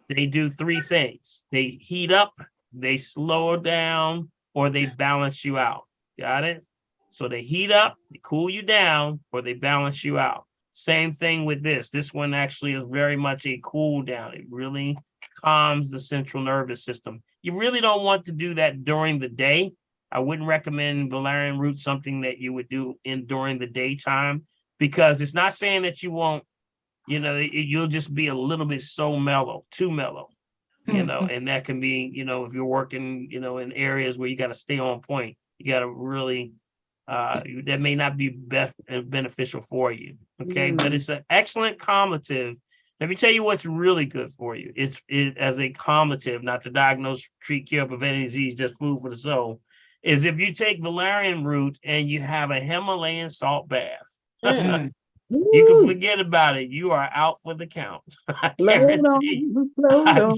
they do 3 things. They heat up, they slow down, or they balance you out. Got it? So they heat up, they cool you down, or they balance you out. Same thing with this. This one actually is very much a cool down. It really calms the central nervous system. You really don't want to do that during the day. I wouldn't recommend valerian root, something that you would do during the daytime, because it's not saying that you won't, you'll just be a little bit too mellow, and that can be, if you're working, in areas where you got to stay on point, you got to really, that may not be best and beneficial for you. Okay. But it's an excellent calmative. Let me tell you what's really good for you. It as a calmative, not to diagnose, treat, cure, prevent any disease, just food for the soul, is if you take valerian root and you have a Himalayan salt bath. You can forget about it. You are out for the count. I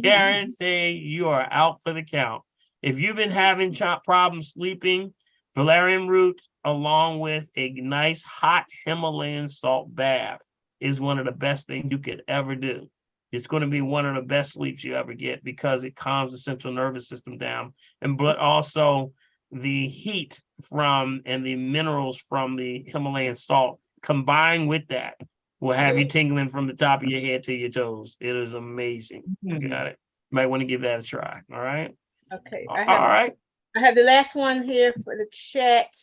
guarantee you are out for the count. If you've been having problems sleeping, valerian root, along with a nice hot Himalayan salt bath, is one of the best things you could ever do. It's going to be one of the best sleeps you ever get because it calms the central nervous system down, but also the heat and the minerals from the Himalayan salt combined with that will have you tingling from the top of your head to your toes. It is amazing. You got it. You might want to give that a try. All right. Okay. All right. I have the last one here for the chat.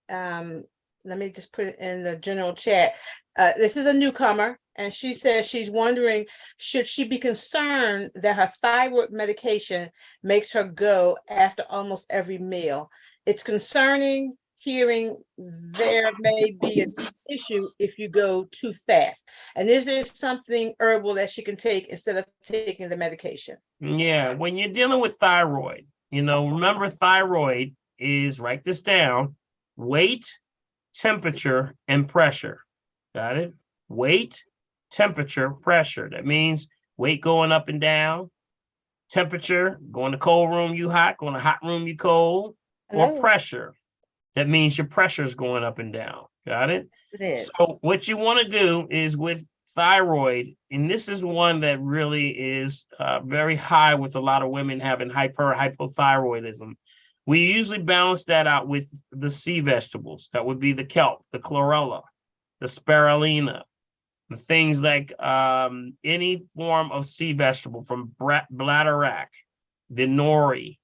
Let me just put it in the general chat. This is a newcomer, and she says she's wondering, should she be concerned that her thyroid medication makes her go after almost every meal? It's concerning hearing there may be an issue if you go too fast. And is there something herbal that she can take instead of taking the medication? Yeah, when you're dealing with thyroid, remember thyroid is, write this down, weight, temperature, and pressure. Got it? Weight, temperature, pressure. That means weight going up and down, temperature, going to cold room, you hot, going to hot room, you cold, or Hello? pressure. That means your pressure is going up and down. Got it? It is. So what you want to do is with thyroid, and this is one that really is very high with a lot of women having hypothyroidism. We usually balance that out with the sea vegetables. That would be the kelp, the chlorella, the spirulina, the things like any form of sea vegetable from bladderwrack, the nori,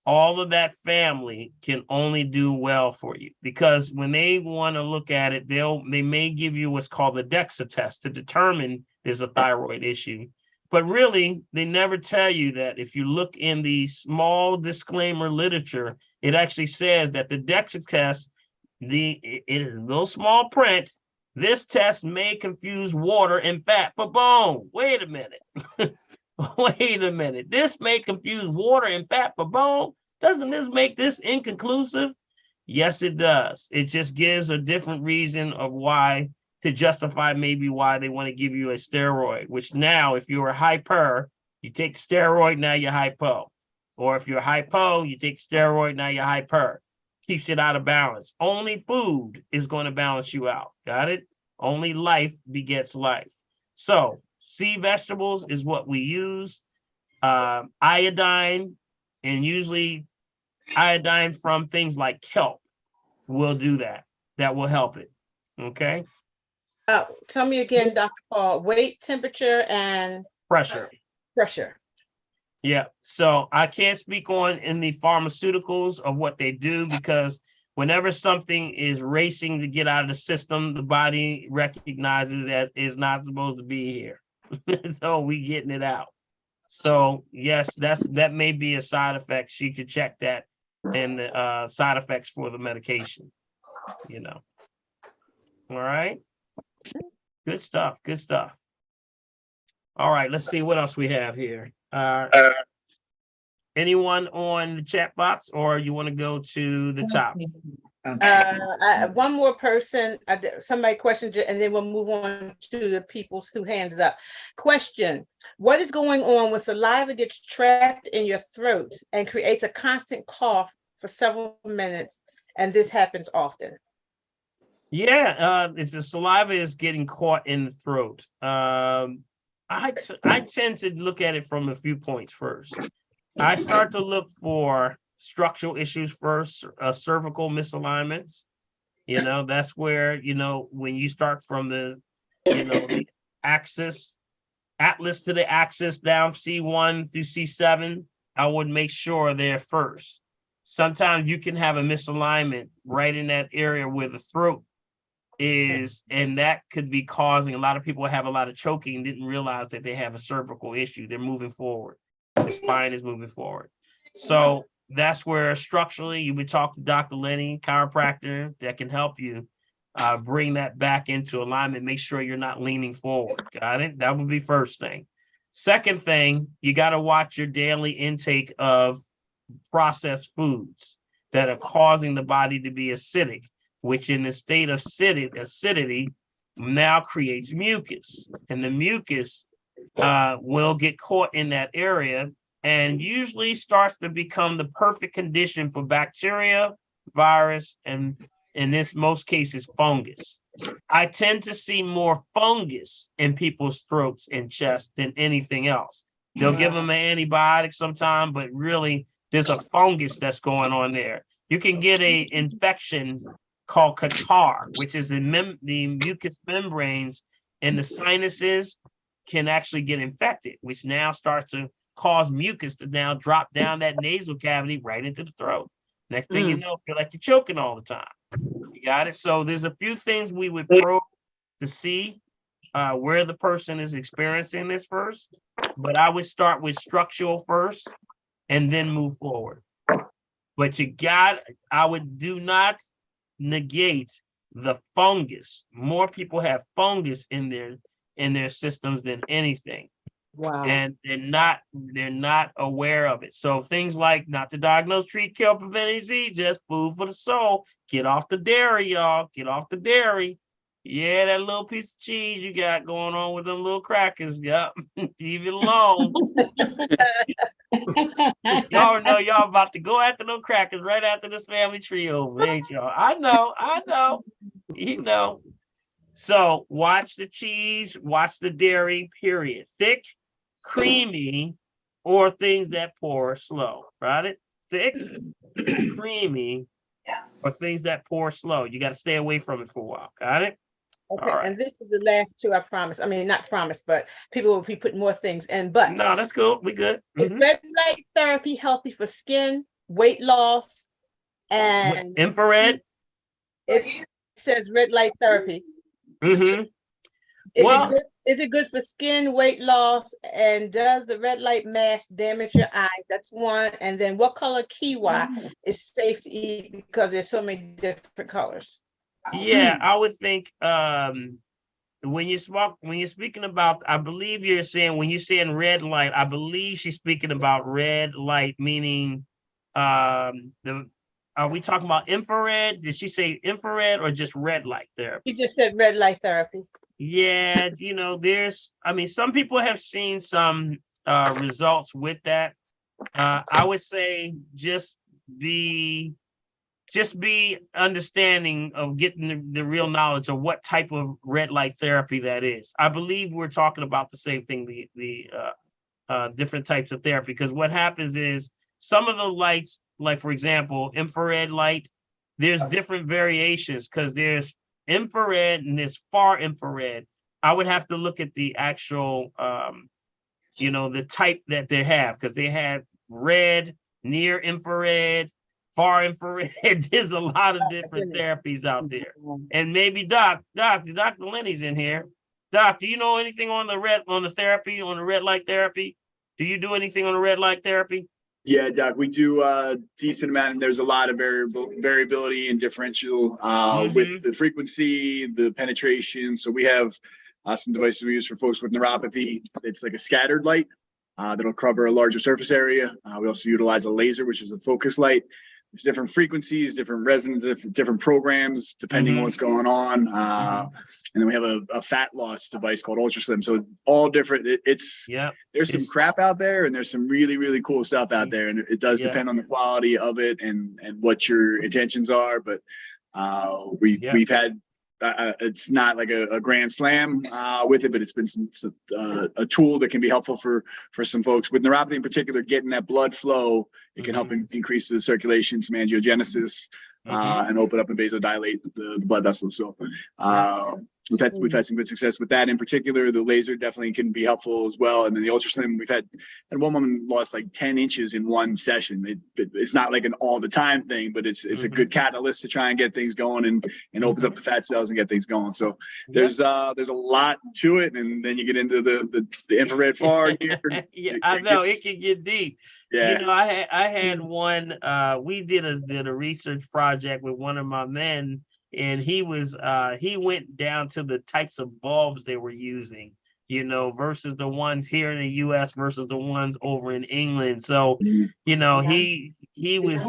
all of that family can only do well for you, because when they want to look at it, they may give you what's called the DEXA test to determine there's a thyroid issue. But really, they never tell you that. If you look in the small disclaimer literature, it actually says that the DEXA test, it is a little small print. This test may confuse water and fat for bone. Wait a minute. Wait a minute. This may confuse water and fat for bone. Doesn't this make this inconclusive? Yes, it does. It just gives a different reason of why, to justify maybe why they want to give you a steroid, which now, if you're a hyper, you take steroid, now you're hypo. Or if you're hypo, you take steroid, now you're hyper. Keeps it out of balance. Only food is going to balance you out. Got it? Only life begets life. So sea vegetables is what we use. Iodine, and usually iodine from things like kelp will do that. That will help it. Okay. Tell me again, Dr. Paul, weight, temperature, and pressure. Pressure. Yeah. So I can't speak on in the pharmaceuticals of what they do, because whenever something is racing to get out of the system, the body recognizes that it's not supposed to be here. So we getting it out. So yes, that may be a side effect. She could check that, and side effects for the medication. All right. Good stuff. Good stuff. All right. Let's see what else we have here. Anyone on the chat box, or you want to go to the top? One more person, somebody questioned it, and then we'll move on to the people who hands up. Question: what is going on when saliva gets trapped in your throat and creates a constant cough for several minutes, and this happens often? Yeah, if the saliva is getting caught in the throat, I tend to look at it from a few points first. I start to look for structural issues first, cervical misalignments. That's where, when you start from the, the axis, atlas to the axis down C1 through C7, I would make sure they're first. Sometimes you can have a misalignment right in that area where the throat is, and that could be causing a lot of people have a lot of choking, didn't realize that they have a cervical issue. They're moving forward. The spine is moving forward. So that's where structurally you would talk to Dr. Lenny, chiropractor, that can help you bring that back into alignment. Make sure you're not leaning forward. Got it? That would be first thing. Second thing, you got to watch your daily intake of processed foods that are causing the body to be acidic, which in the state of acidity now creates mucus. And the mucus will get caught in that area and usually starts to become the perfect condition for bacteria, virus, and in this most cases, fungus. I tend to see more fungus in people's throats and chests than anything else. They'll give them an antibiotic sometime, but really there's a fungus that's going on there. You can get an infection called catarrh, which is the mucous membranes in the sinuses can actually get infected, which now starts to cause mucus to now drop down that nasal cavity right into the throat. Next thing you know, feel like you're choking all the time. You got it? So there's a few things we would probe to see where the person is experiencing this first, but I would start with structural first and then move forward. But do not negate the fungus. More people have fungus in their systems than anything. Wow. And they're not aware of it. So things like not to diagnose, treat, kill, prevent disease, just food for the soul. Get off the dairy, y'all. Get off the dairy. Yeah, that little piece of cheese you got going on with them little crackers. Yep. Leave it alone. Y'all know y'all about to go after them crackers right after this family tree over, ain't y'all? I know. You know. So watch the cheese, watch the dairy, period. Thick, creamy, or things that pour slow. Got it? Thick, creamy, or things that pour slow. You got to stay away from it for a while. Got it? Okay, All right. and this is the last two, I promise. I mean, not promise, but people will be putting more things in, but. No, that's cool. We good. Is red light therapy healthy for skin, weight loss, and infrared? It says red light therapy. Mm-hmm. Is it good for skin, weight loss, and does the red light mask damage your eyes? That's one. And then what color kiwi is safe to eat because there's so many different colors? Yeah, I would think when you're speaking about, I believe you're saying when you're saying red light, I believe she's speaking about red light, meaning are we talking about infrared? Did she say infrared or just red light therapy? She just said red light therapy. Yeah, some people have seen some results with that. I would say just be understanding of getting the real knowledge of what type of red light therapy that is. I believe we're talking about the same thing, the different types of therapy, because what happens is some of the lights, like for example, infrared light, there's different variations because there's infrared and there's far infrared. I would have to look at the actual, the type that they have, because they have red, near infrared, far infrared. There's a lot of different therapies out there. And maybe Dr. Lenny's in here. Doc, do you know anything on the red light therapy? Do you do anything on the red light therapy? Yeah, Doc, we do a decent amount, and there's a lot of variability and differential with the frequency, the penetration. So we have some devices we use for folks with neuropathy. It's like a scattered light that'll cover a larger surface area. We also utilize a laser, which is a focus light. There's different frequencies, different resonances, different programs, depending on what's going on. And then we have a fat loss device called UltraSlim. So all different. There's some crap out there, and there's some really, really cool stuff out there. And it does depend on the quality of it and what your intentions are. But we've had, it's not like a grand slam with it, but it's been a tool that can be helpful for some folks with neuropathy in particular. Getting that blood flow, it can help increase the circulation, some angiogenesis, and open up and vasodilate the blood vessels. So we've had some good success with that in particular. The laser definitely can be helpful as well. And then the UltraSlim, we've had, and one woman lost like 10 inches in one session. It's not like an all the time thing, but it's a good catalyst to try and get things going and opens up the fat cells and get things going. So there's a lot to it. And then you get into the infrared far here. Yeah, I know it can get deep. Yeah. I had one, we did a research project with one of my men, and he went down to the types of bulbs they were using, versus the ones here in the US versus the ones over in England. So, he was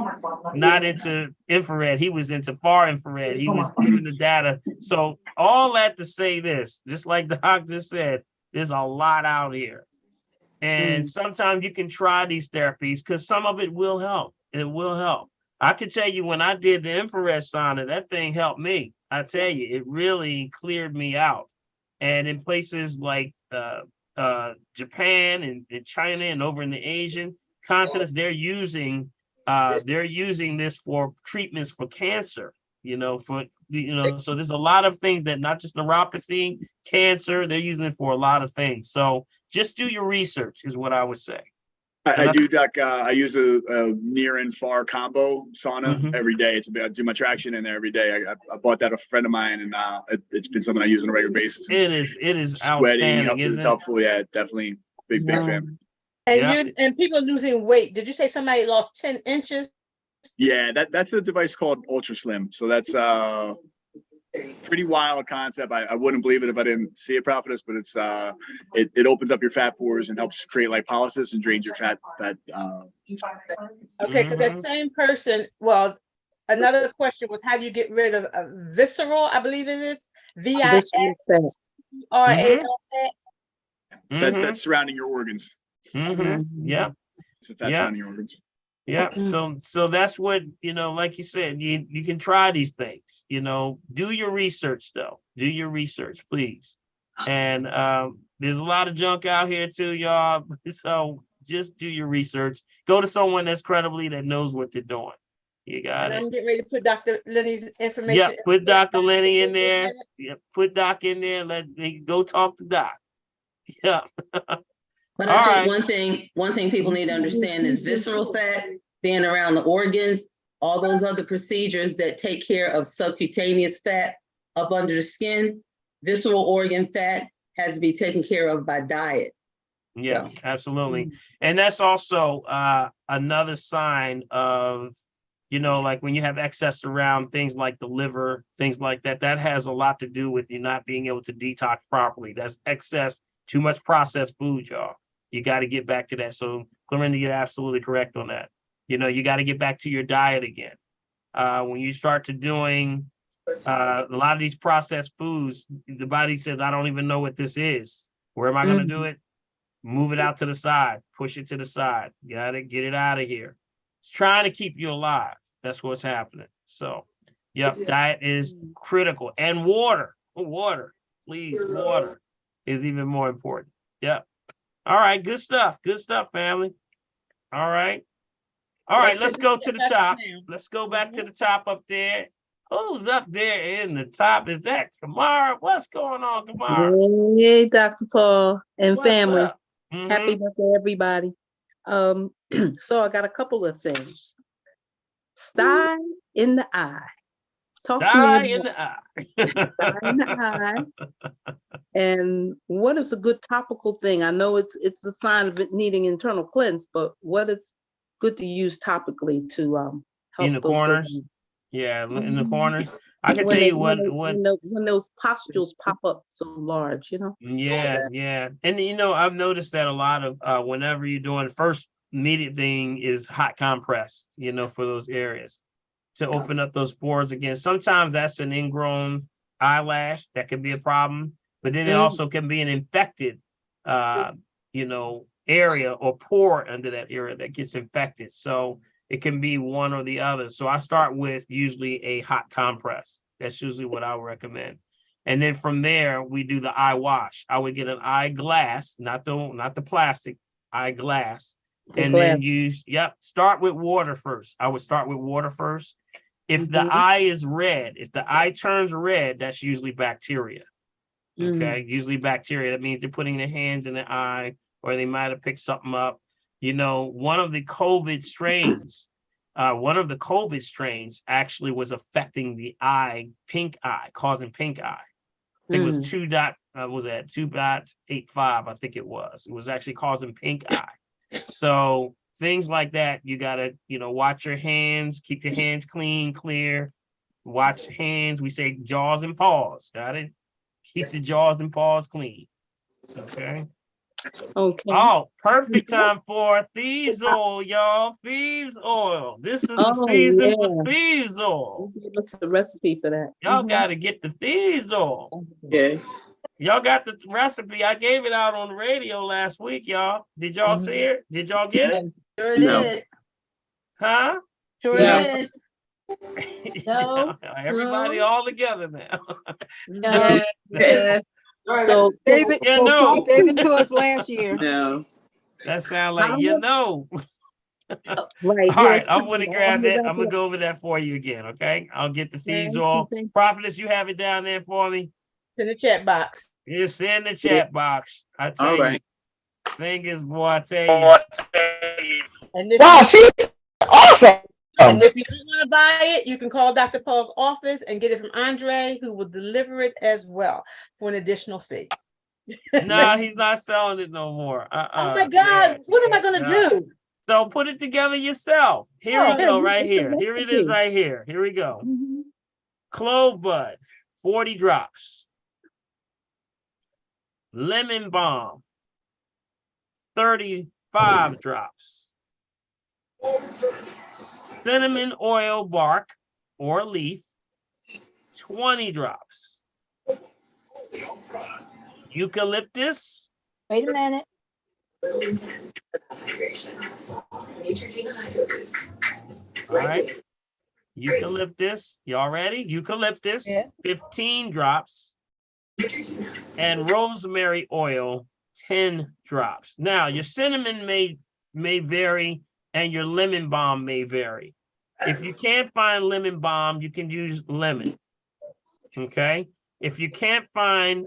not into infrared, he was into far infrared. He was giving the data. So all that to say this, just like the doctor said, there's a lot out here. And sometimes you can try these therapies because some of it will help. It will help. I can tell you when I did the infrared sauna, that thing helped me. I tell you, it really cleared me out. And in places like Japan and China and over in the Asian continents, they're using this for treatments for cancer. So there's a lot of things that not just neuropathy, cancer, they're using it for a lot of things. So just do your research is what I would say. I do, Doc. I use a near and far combo sauna every day. I do my traction in there every day. I bought that off a friend of mine, and it's been something I use on a regular basis. It is Sweating outstanding. is helpful. Yeah, definitely big fan. And people losing weight. Did you say somebody lost 10 inches? Yeah, that's a device called UltraSlim. So that's pretty wild concept. I wouldn't believe it if I didn't see it, Prophetess, but it's it opens up your fat pores and helps create lipolysis and drains your fat. Okay, because that same person, well, another question was, how do you get rid of visceral, I believe it is, VISRAL that's surrounding your organs. Yeah. Surrounding your organs. Yeah. So that's what, like you said, you can try these things, do your research though. Do your research, please. And there's a lot of junk out here too, y'all. So just do your research. Go to someone that's credibly that knows what they're doing. You got it. I'm getting ready to put Dr. Lenny's information. Yeah, put Dr. Lenny in there. Yeah, put Doc in there. Let me go talk to Doc. Yeah. But I think one thing people need to understand is visceral fat, being around the organs, all those other procedures that take care of subcutaneous fat up under the skin, visceral organ fat has to be taken care of by diet. Yeah, absolutely. And that's also another sign of, like when you have excess around things like the liver, things like that, that has a lot to do with you not being able to detox properly. That's excess, too much processed food, y'all. You got to get back to that. So Clorinda, you're absolutely correct on that. You got to get back to your diet again. When you start to doing a lot of these processed foods, the body says, I don't even know what this is. Where am I going to do it? Move it out to the side, push it to the side. Got it, get it out of here. It's trying to keep you alive. That's what's happening. So, diet is critical. And water, please, water is even more important. Yep. All right, good stuff, family. All right, let's go to the top. Let's go back to the top up there. Who's up there in the top? Is that Kamara? What's going on, Kamara? Hey, Dr. Paul and What's family. up? Happy birthday, everybody. So I got a couple of things. Sty in the eye. Talk Sty to me in about the eye. sty in the eye. And what is a good topical thing? I know it's a sign of it needing internal cleanse, but what is good to use topically to help In the those corners. things? Yeah, in the corners. I can When tell they- you what. when those pustules pop up so large, Yeah. And I've noticed that a lot of whenever you're doing, first immediate thing is hot compress, for those areas to open up those pores again. Sometimes that's an ingrown eyelash that could be a problem, but then it also can be an infected area or pore under that area that gets infected. So it can be one or the other. So I start with usually a hot compress. That's usually what I would recommend. And then from there, we do the eye wash. I would get an eyeglass, not the plastic, eyeglass. And then start with water first. I would start with water first. If the eye is red, if the eye turns red, that's usually bacteria. Okay, usually bacteria. That means they're putting their hands in the eye, or they might have picked something up. One of the COVID strains actually was affecting the eye, pink eye, causing pink eye. I think it was 2.85, I think it was. It was actually causing pink eye. So things like that, you gotta, watch your hands, keep your hands clean, clear. Watch hands. We say jaws and paws. Got it? Keep the jaws and paws clean. Okay. Oh, perfect time for thieves oil, y'all. Thieves oil. This is the season for thieves oil. Give us the recipe for that. Y'all got to get the thieves oil. Okay. Y'all got the recipe. I gave it out on the radio last week, y'all. Did y'all see it? Did y'all get it? Sure did. Huh? Sure did. No. Everybody all together now. No. Yeah. So David, you he gave it to us last year. No. That sounds like Right. All right, I'm going to grab that. I'm going to go over that for you again, okay? I'll get the fees off. Prophetess, you have it down there for me? It's in the chat box. It's in the chat box. I tell All you. right. Fingers, boy, I tell you. And if, Wow, she's awesome. and if you don't want to buy it, you can call Dr. Paul's office and get it from Andre, who will deliver it as well for an additional fee. No, he's not selling it no more. Oh my God, what am I going to do? So put it together yourself. Here we go, right here. Here it is right here. Here we go. Clove bud, 40 drops. Lemon balm, 35 drops. Cinnamon oil bark or leaf, 20 drops. Eucalyptus. Wait a minute. All right. Eucalyptus. Y'all ready? Eucalyptus, 15 drops. And rosemary oil, 10 drops. Now, your cinnamon may vary and your lemon balm may vary. If you can't find lemon balm, you can use lemon. Okay. If you can't find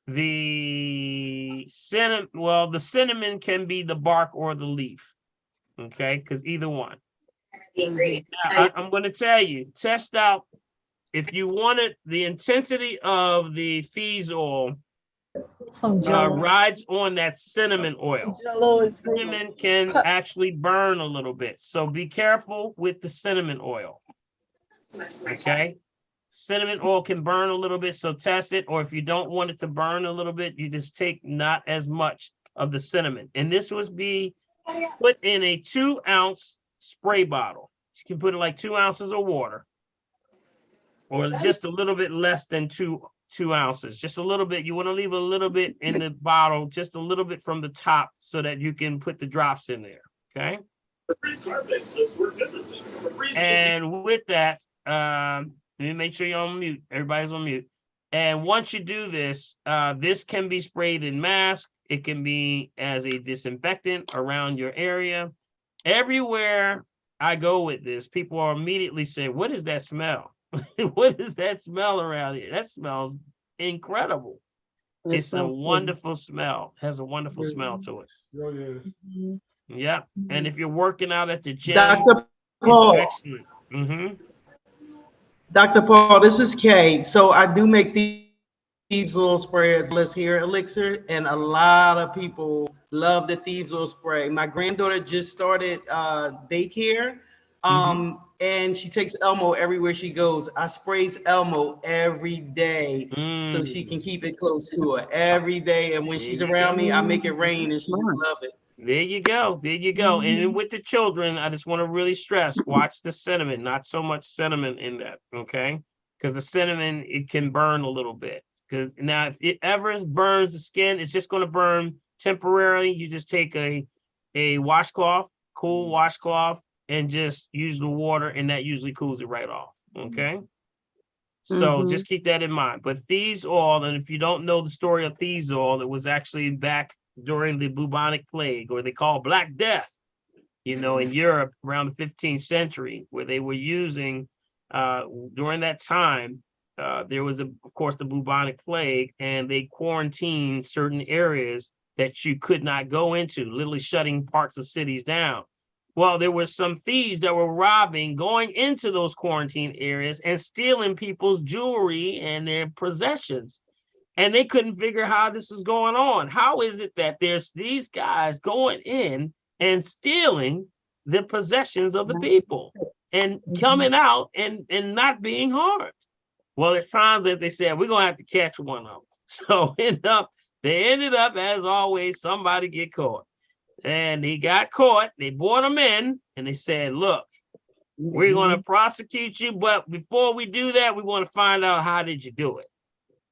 the cinnamon, well, the cinnamon can be the bark or the leaf. Okay, because either one. Now, I'm going to tell you, test out if you wanted the intensity of the thieves oil rides on that cinnamon oil. Cinnamon can actually burn a little bit, so be careful with the cinnamon oil. Okay, cinnamon oil can burn a little bit, so test it. Or if you don't want it to burn a little bit, you just take not as much of the cinnamon. And this would be put in a 2-ounce spray bottle. You can put it like 2 ounces of water, or just a little bit less than two ounces, just a little bit. You want to leave a little bit in the bottle, just a little bit from the top, so that you can put the drops in there. Okay. And with that, let me make sure you're on mute. Everybody's on mute. And once you do this, this can be sprayed in mask. It can be as a disinfectant around your area. Everywhere I go with this, people are immediately saying, "What is that smell? What is that smell around here? That smells incredible." It's a wonderful smell. Has a wonderful smell to it. Yeah. And if you're working out at the gym, Dr. Paul. excellent. Dr. Paul, this is Kay. So I do make thieves oil spray as well as hair elixir, and a lot of people love the thieves oil spray. My granddaughter just started daycare, and she takes Elmo everywhere she goes. I sprays Elmo every day so she can keep it close to her every day. And when she's around me, I make it rain, and she's gonna love it. There you go. There you go. And with the children, I just want to really stress, watch the cinnamon, not so much cinnamon in that, okay? Because the cinnamon, it can burn a little bit. Because now if it ever burns the skin, it's just going to burn temporarily. You just take a washcloth, cool washcloth, and just use the water, and that usually cools it right off, okay? So just keep that in mind. But thieves oil, and if you don't know the story of thieves oil, it was actually back during the bubonic plague, or they call Black Death, in Europe around the 15th century, where they were using, during that time, there was, of course, the bubonic plague, and they quarantined certain areas that you could not go into, literally shutting parts of cities down. Well, there were some thieves that were robbing, going into those quarantine areas and stealing people's jewelry and their possessions. And they couldn't figure how this is going on. How is it that there's these guys going in and stealing the possessions of the people and coming out and not being harmed? Well, it sounds like they said, we're going to have to catch one of them. So they ended up, as always, somebody get caught. And he got caught. They brought him in and they said, look, we're going to prosecute you. But before we do that, we want to find out, how did you do it?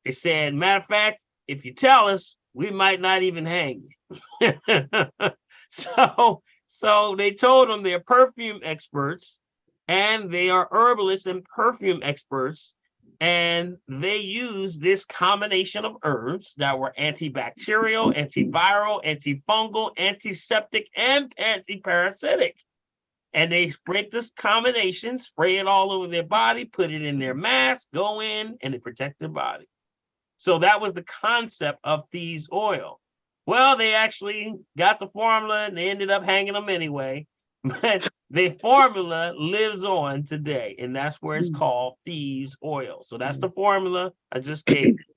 They said, matter of fact, if you tell us, we might not even hang you. So they told them they're perfume experts, and they are herbalists and perfume experts. And they use this combination of herbs that were antibacterial, antiviral, antifungal, antiseptic, and antiparasitic. And they break this combination, spray it all over their body, put it in their mask, go in, and they protect their body. So that was the concept of thieves oil. Well, they actually got the formula and they ended up hanging them anyway. But the formula lives on today, and that's where it's called thieves oil. So that's the formula I just gave you.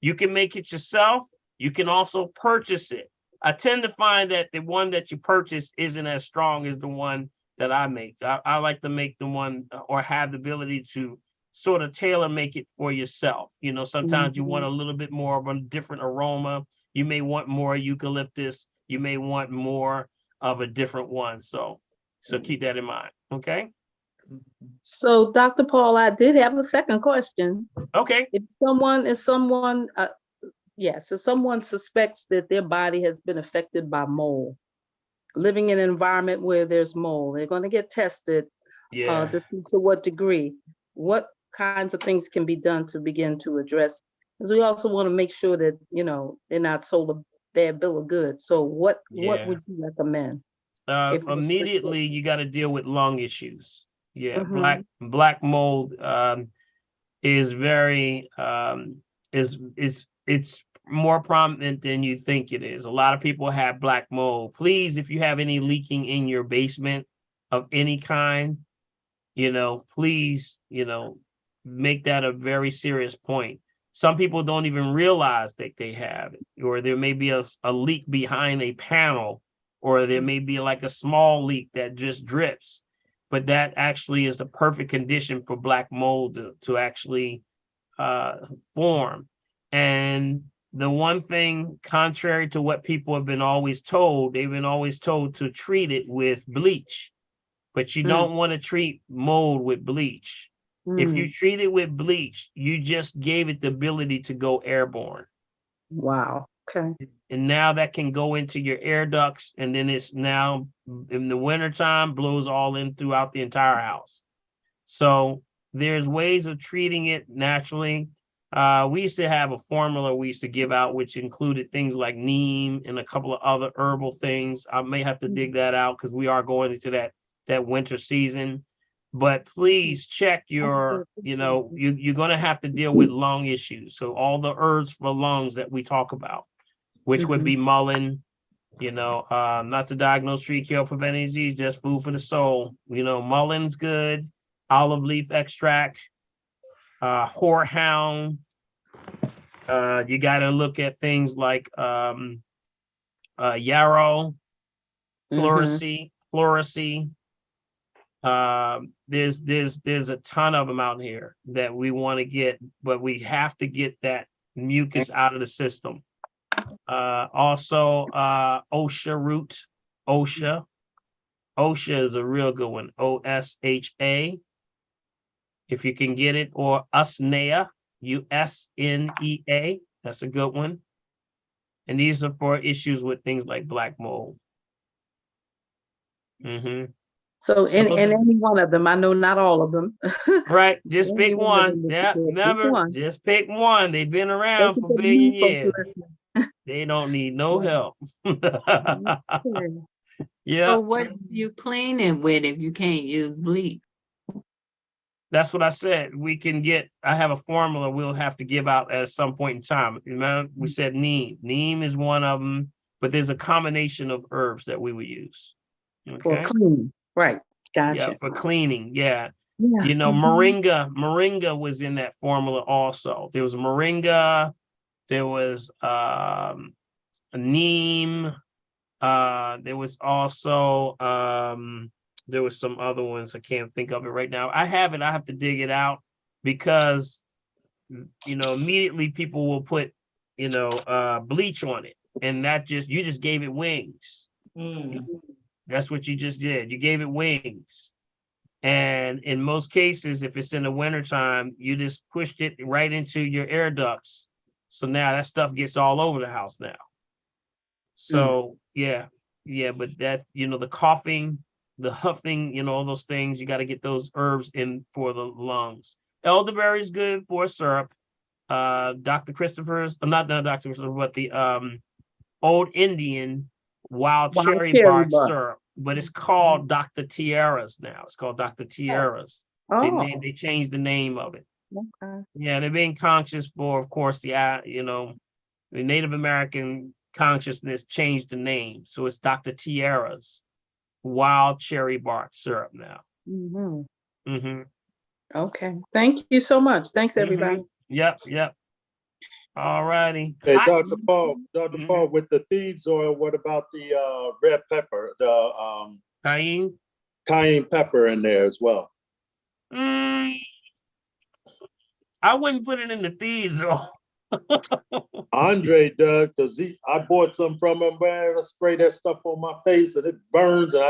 You can make it yourself. You can also purchase it. I tend to find that the one that you purchase isn't as strong as the one that I make. I like to make the one, or have the ability to sort of tailor make it for yourself. You know, sometimes you want a little bit more of a different aroma. You may want more eucalyptus. You may want more of a different one. So keep that in mind. Okay. So, Dr. Paul, I did have a second question. Okay. If someone suspects that their body has been affected by mold, living in an environment where there's mold, they're going to get tested to see to what degree. What kinds of things can be done to begin to address? Because we also want to make sure that, you know, they're not sold a bad bill of goods. So what would you recommend? Immediately, you got to deal with lung issues. Yeah, Mhm. black mold is very it's more prominent than you think it is. A lot of people have black mold. Please, if you have any leaking in your basement of any kind, you know, please, you know, make that a very serious point. Some people don't even realize that they have it, or there may be a leak behind a panel, or there may be like a small leak that just drips. But that actually is the perfect condition for black mold to actually form. And the one thing, contrary to what people have been always told, they've been always told to treat it with bleach. But you don't want to treat mold with bleach. If you treat it with bleach, you just gave it the ability to go airborne. Wow. Okay. And now that can go into your air ducts, and then it's now in the wintertime blows all in throughout the entire house. So there's ways of treating it naturally. We used to have a formula we used to give out, which included things like neem and a couple of other herbal things. I may have to dig that out because we are going into that winter season. But please check your, you know, you're going to have to deal with lung issues. So all the herbs for lungs that we talk about, which would be mullein, you know, not to diagnose, treat, cure, prevent any disease, just food for the soul. You know, mulleин's good, olive leaf extract, horehound. You got to look at things like yarrow, pleurisy. There's a ton of them out here that we want to get, but we have to get that mucus out of the system. Also, Osha root. Osha is a real good one. OSHA. If you can get it, or Usnea, USNEA. That's a good one. And these are for issues with things like black mold. So in any one of them, I know not all of them. Right, just pick one. Yeah, remember, just pick one. They've been around for a billion years. They don't need no help. Yeah. So what you clean it with if you can't use bleach? That's what I said. We can get, I have a formula we'll have to give out at some point in time. Remember, we said neem. Neem is one of them, but there's a combination of herbs that we would use. Okay. For cleaning. Right. Gotcha. Yeah, for cleaning. Yeah. You know, moringa was in that formula also. There was moringa, there was a neem, there was also there was some other ones. I can't think of it right now. I have to dig it out because, you know, immediately people will put, you know, bleach on it, and that you just gave it wings. That's what you just did. You gave it wings. And in most cases, if it's in the wintertime, you just pushed it right into your air ducts. So now that stuff gets all over the house now. So yeah, but that, you know, the coughing, the huffing, you know, all those things, you got to get those herbs in for the lungs. Elderberry is good for syrup. Dr. Christopher's, not Dr. Christopher, but the Old Indian wild cherry bark syrup, but it's called Dr. Tierra's now. It's called Dr. Tierra's. They changed the name of it. Okay. Yeah, they're being conscious for, of course, the you know, the Native American consciousness changed the name, so it's Dr. Tierra's wild cherry bark syrup now. Okay. Thank you so much. Thanks, everybody. Yep. All righty. Hey, Dr. Paul, with the thieves oil, what about the red pepper, the cayenne pepper in there as well? I wouldn't put it in the thieves oil. Andre does, because I bought some from him, man. I spray that stuff on my face and it burns, and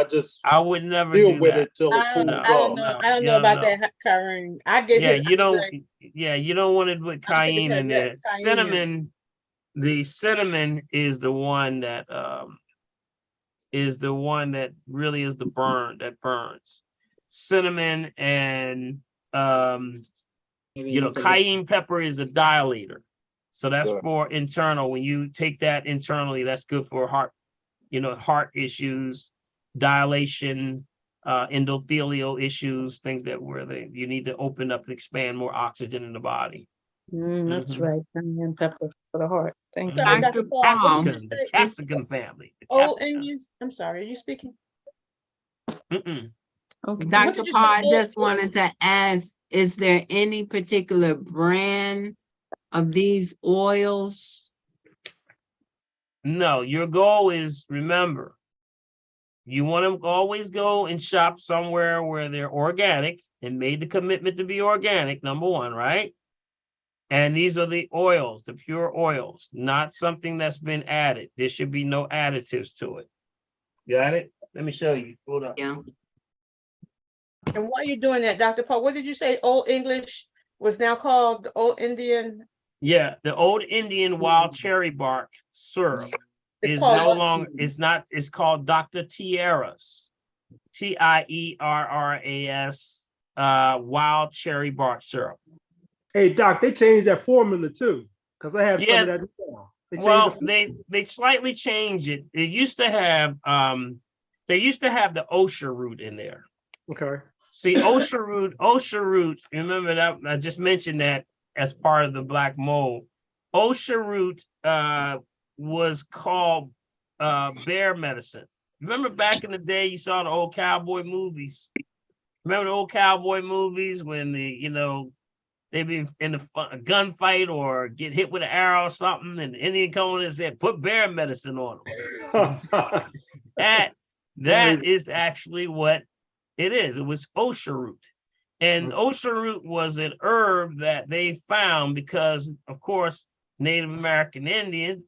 I would never deal do with that. it till it cools I don't off. know. I don't know about that, Karen. I get Yeah, his you don't. Andre. Yeah, you don't want it with I think it's cayenne that in red there. cayenne. Cinnamon, the cinnamon is the one that really is the burn that burns. Cinnamon and cayenne pepper is a dilator. So that's for internal. When you take that internally, that's good for heart, heart issues, dilation, endothelial issues, things that you need to open up and expand more oxygen in the body. That's right. Cayenne pepper for the heart. Thank you. Sorry, Dr. Paul, what did you The say? capsicum family. Old Indians. I'm sorry. Are you speaking? Okay. Dr. did you Paul, I say? just wanted to ask, is there any particular brand of these oils? No, your goal is, remember, you want to always go and shop somewhere where they're organic and made the commitment to be organic, number one, right? And these are the oils, the pure oils, not something that's been added. There should be no additives to it. Got it? Let me show you. Hold up. Yeah. And while you're doing that, Dr. Paul, what did you say? Old English was now called the Old Indian. Yeah, the Old Indian wild cherry bark syrup is called no what? longer, it's called Dr. Tierras, Tierras, wild cherry bark syrup. Hey, Doc, they changed that formula too, because I have some of that now. They slightly changed it. They used to have the osha root in there. Okay. See, osha root, remember that I just mentioned that as part of the black mold. Osha root was called bear medicine. Remember back in the day, you saw the old cowboy movies. Remember the old cowboy movies when they'd be in a gunfight or get hit with an arrow or something, and the Indian come in and said, "Put bear medicine on them." that is actually what it is. It was osha root. And osha root was an herb that they found because, of course, Native American Indians,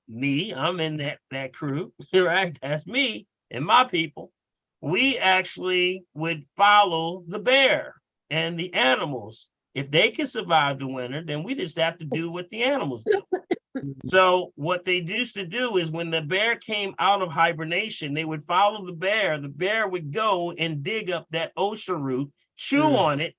I'm in that crew, right? That's me and my people. We actually would follow the bear and the animals. If they can survive the winter, then we just have to do what the animals do. So what they used to do is when the bear came out of hibernation, they would follow the bear. The bear would go and dig up that osha root, chew on it,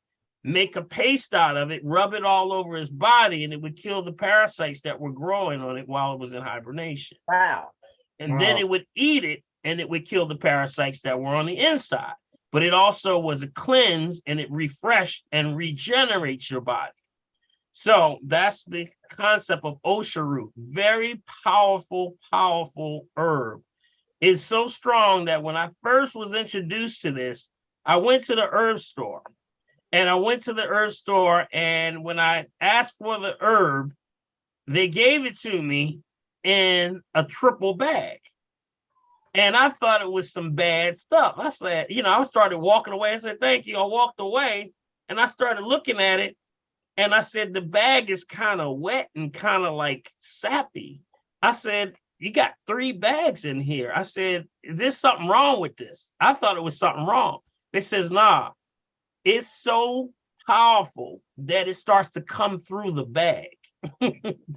make a paste out of it, rub it all over his body, and it would kill the parasites that were growing on it while it was in hibernation. Wow. And then it would eat it, and it would kill the parasites that were on the inside. But it also was a cleanse, and it refreshed and regenerates your body. So that's the concept of osha root. Very powerful, powerful herb. It's so strong that when I first was introduced to this, I went to the herb store. And when I asked for the herb, they gave it to me in a triple bag. And I thought it was some bad stuff. I said, I started walking away. I said, thank you. I walked away and I started looking at it. And I said, the bag is kind of wet and kind of like sappy. I said, you got 3 bags in here. I said, is there something wrong with this? I thought it was something wrong. They says, nah, it's so powerful that it starts to come through the bag.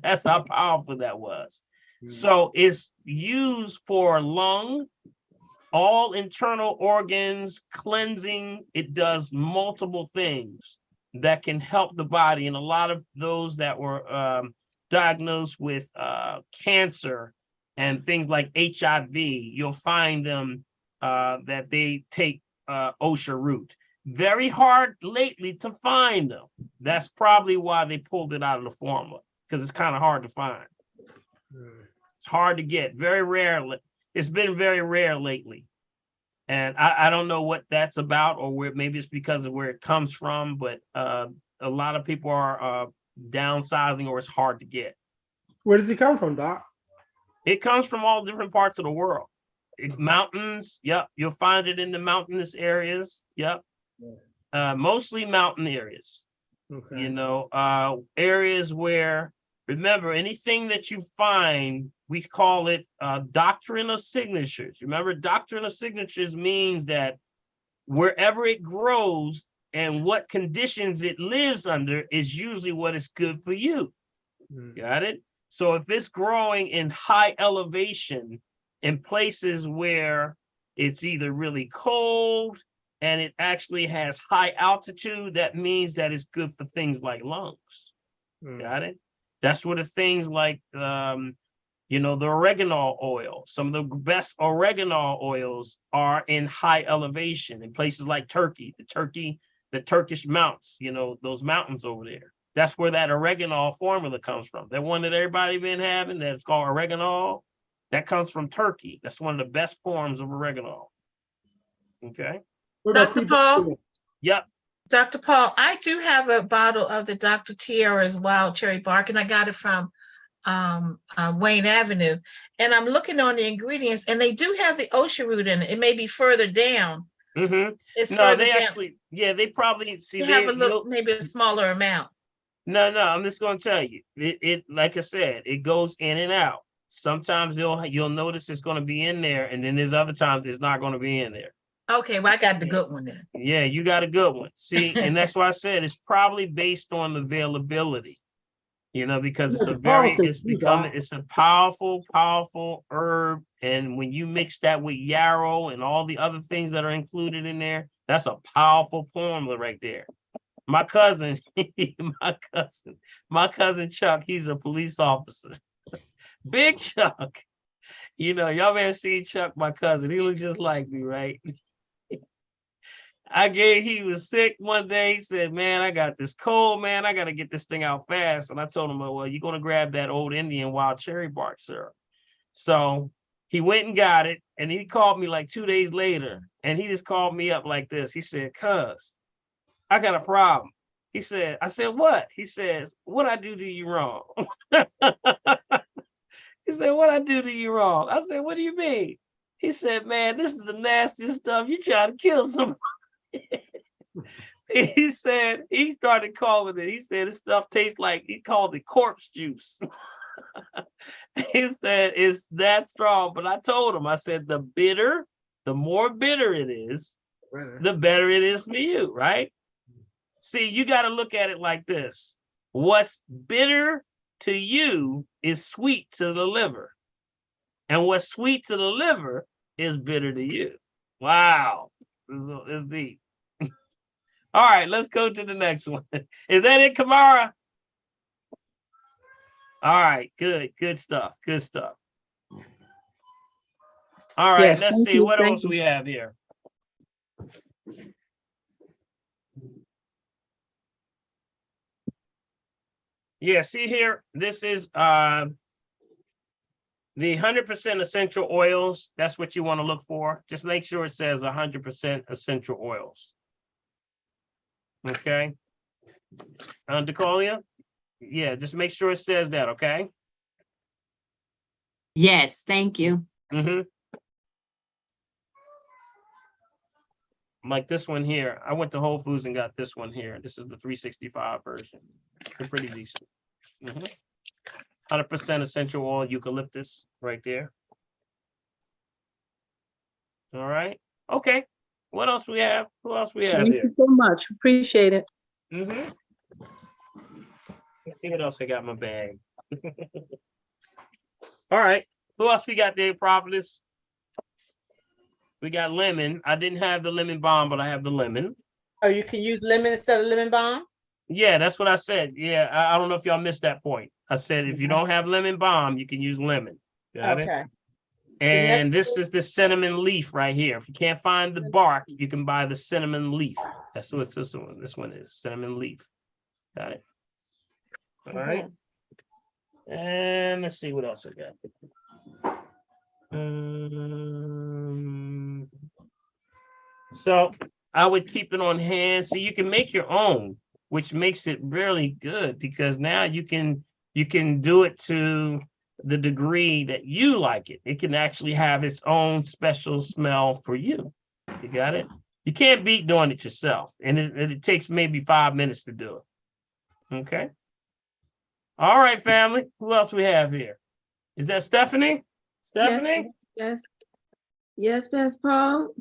That's how powerful that was. So it's used for lung, all internal organs, cleansing. It does multiple things that can help the body. And a lot of those that were diagnosed with cancer and things like HIV, you'll find them that they take osha root. Very hard lately to find them. That's probably why they pulled it out of the formula, because it's kind of hard to find. It's hard to get, very rare. It's been very rare lately. And I don't know what that's about, or maybe it's because of where it comes from, but a lot of people are downsizing, or it's hard to get. Where does it come from, Doc? It comes from all different parts of the world. Mountains, yep. You'll find it in the mountainous areas, yep. Mostly mountain areas. Okay. You know, areas where, remember, anything that you find, we call it doctrine of signatures. Remember, doctrine of signatures means that wherever it grows and what conditions it lives under is usually what is good for you. Got it? So if it's growing in high elevation in places where it's either really cold and it actually has high altitude, that means that it's good for things like lungs. Got it? That's where the things like, you know, the oregano oil, some of the best oregano oils are in high elevation in places like Turkey, the Turkish mountains, you know, those mountains over there. That's where that oregano formula comes from. That one that everybody been having that's called oregano, that comes from Turkey. That's one of the best forms of oregano. Okay. Dr. Paul? Yep. Dr. Paul, I do have a bottle of the Dr. Tierra's Wild Cherry Bark, and I got it from Wayne Avenue. And I'm looking on the ingredients, and they do have the OSHA root in it. It may be further down. It's No, further they down. actually, yeah, they probably see They have a little, maybe a smaller amount. No, I'm just going to tell you. It like I said, it goes in and out. Sometimes you'll notice it's going to be in there, and then there's other times it's not going to be in there. Okay, well, I got the good one then. Yeah, you got a good one. See, and that's why I said it's probably based on availability. You know, because it's it's a powerful herb, and when you mix that with yarrow and all the other things that are included in there, that's a powerful formula right there. My cousin, my cousin Chuck, he's a police officer. Big Chuck. You know, y'all may have seen Chuck, my cousin. He looked just like me, right? He was sick one day. He said, man, I got this cold, man. I got to get this thing out fast. And I told him, well, you're going to grab that old Indian wild cherry bark syrup. So he went and got it. And he called me like 2 days later. And he just called me up like this. He said, cuz, I got a problem. He said, I said, what? He says, what I do to you wrong? He said, what I do to you wrong? I said, what do you mean? He said, man, this is the nastiest stuff. You trying to kill somebody. He said, he started calling it. He said, this stuff tastes like, he called it corpse juice. He said, it's that strong. But I told him, I said, the more bitter it is, the better it is for you, right? See, you got to look at it like this. What's bitter to you is sweet to the liver. And what's sweet to the liver is bitter to you. Wow. It's deep. All right, let's go to the next one. Is that it, Kamara? All right, good stuff. Good stuff. All right, Yes, let's thank see you, what thank else you. we have here. Yeah, see here, this is the 100% essential oils. That's what you want to look for. Just make sure it says 100% essential oils. Okay. DeColia? Yeah, just make sure it says that, okay? Yes, thank you. Like this one here. I went to Whole Foods and got this one here. This is the 365 version. They're pretty decent. 100% essential oil eucalyptus right there. All right. Okay. What else we have? Who else we have Thank here? you so much. Appreciate it. Let's see what else I got in my bag. All right. Who else we got there, Prophetess? We got lemon. I didn't have the lemon balm, but I have the lemon. Oh, you can use lemon instead of lemon balm? Yeah, that's what I said. Yeah, I don't know if y'all missed that point. I said if you don't have lemon balm, you can use lemon. Got it? Okay. And this is the cinnamon leaf right here. If you can't find the bark, you can buy the cinnamon leaf. That's what this one. This one is cinnamon leaf. Got it? All right. And let's see what else I got. So I would keep it on hand. So you can make your own, which makes it really good because now you can do it to the degree that you like it. It can actually have its own special smell for you. You got it? You can't beat doing it yourself. And it takes maybe 5 minutes to do it. Okay. All right, family. Who else we have here? Is that Stephanie? Stephanie? Yes. Yes, Pastor Paul.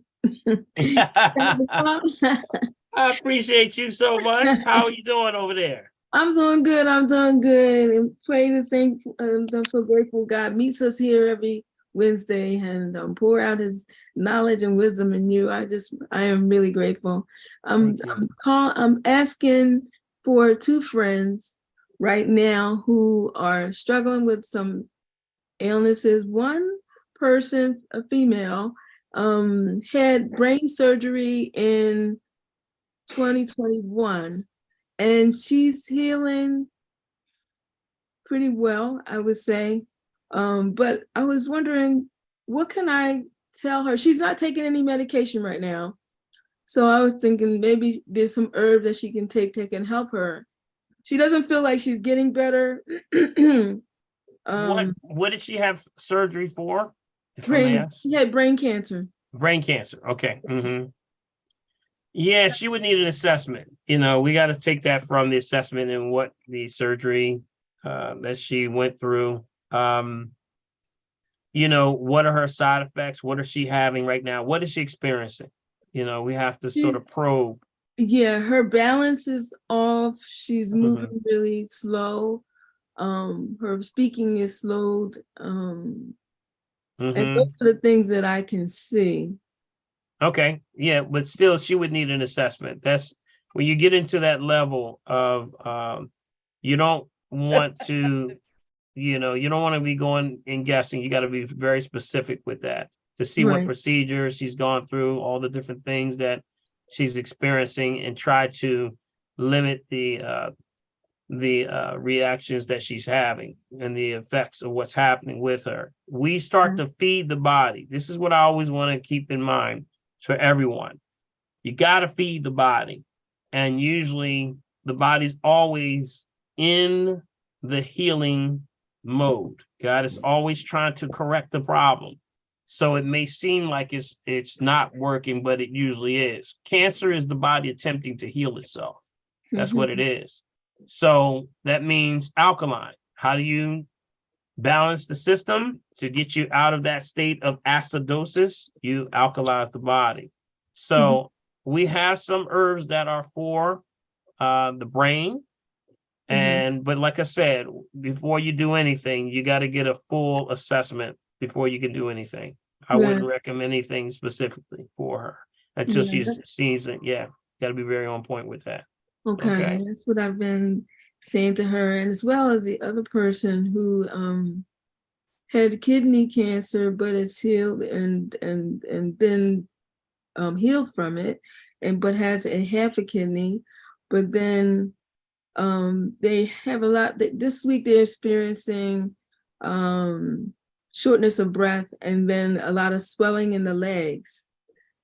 I appreciate you so much. How are you doing over there? I'm doing good. I'm doing good. And pray to thank. I'm so grateful God meets us here every Wednesday and pour out His knowledge and wisdom in you. I am really grateful. I'm asking for two friends right now who are struggling with some illnesses. One person, a female, had brain surgery in 2021, and she's healing pretty well, I would say. But I was wondering, what can I tell her? She's not taking any medication right now. So I was thinking maybe there's some herb that she can take and help her. She doesn't feel like she's getting better. What did she have surgery for? She had brain cancer. Brain cancer. Okay. Mm-hmm. Yeah, she would need an assessment. We got to take that from the assessment and what the surgery that she went through. What are her side effects? What is she having right now? What is she experiencing? We have to sort of probe. Yeah, her balance is off. She's moving really slow. Her speaking is slowed. And those are the things that I can see. Okay. Yeah, but still she would need an assessment. That's when you get into that level of you don't want to, you don't want to be going and guessing. You got to be very specific with that to see what procedures she's gone through, all the different things that she's experiencing, and try to limit the reactions that she's having and the effects of what's happening with her. We start to feed the body. This is what I always want to keep in mind for everyone. You got to feed the body. And usually the body's always in the healing mode. God is always trying to correct the problem. So it may seem like it's not working, but it usually is. Cancer is the body attempting to heal itself. That's what it is. So that means alkaline. How do you balance the system to get you out of that state of acidosis? You alkalize the body. So we have some herbs that are for the brain. But like I said, before you do anything, you got to get a full assessment before you can do anything. I wouldn't recommend anything specifically for her until she sees it. Yeah, got to be very on point with that. Okay, that's what I've been saying to her, and as well as the other person who had kidney cancer, but it's healed and been healed from it, but has a half a kidney, but then they have a lot. This week they're experiencing shortness of breath and then a lot of swelling in the legs.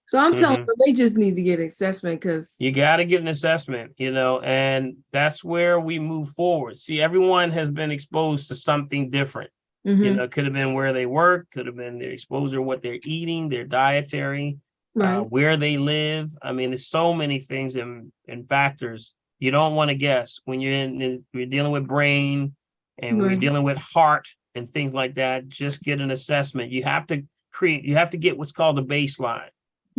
So I'm telling them they just need to get assessment, because you got to get an assessment, and that's where we move forward. See, everyone has been exposed to something different. It could have been where they work, could have been their exposure, what they're eating, their dietary, where they live. I mean, there's so many things and factors. You don't want to guess when you're dealing with brain and when you're dealing with heart and things like that. Just get an assessment. You have to get what's called a baseline.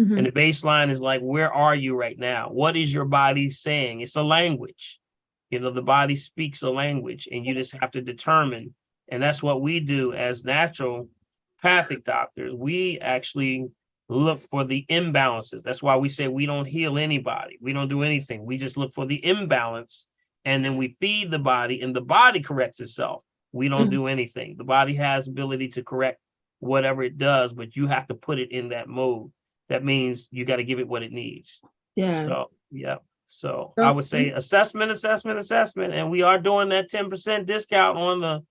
And the baseline is like, where are you right now? What is your body saying? It's a language. The body speaks a language, and you just have to determine. And that's what we do as naturopathic doctors. We actually look for the imbalances. That's why we say we don't heal anybody. We don't do anything. We just look for the imbalance, and then we feed the body, and the body corrects itself. We don't do anything. The body has ability to correct whatever it does, but you have to put it in that mode. That means you got to give it what it needs. So, So I would say assessment. And we are doing that 10% discount on the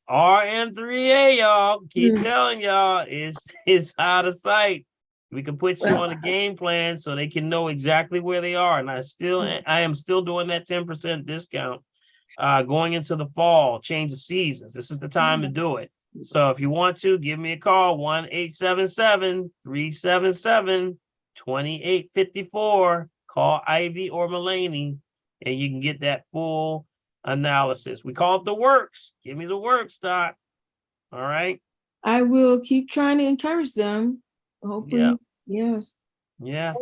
RM3A, y'all. Keep telling y'all, it's out of sight. We can put you on a game plan so they can know exactly where they are. And I am still doing that 10% discount going into the fall, change of seasons. This is the time to do it. So if you want to, give me a call, 1-877-377-2854. Call Ivy or Mulaney, and you can get that full analysis. We call it the works. Give me the works, Doc. All right. I will keep trying to encourage them. Hopefully, yes. Yeah.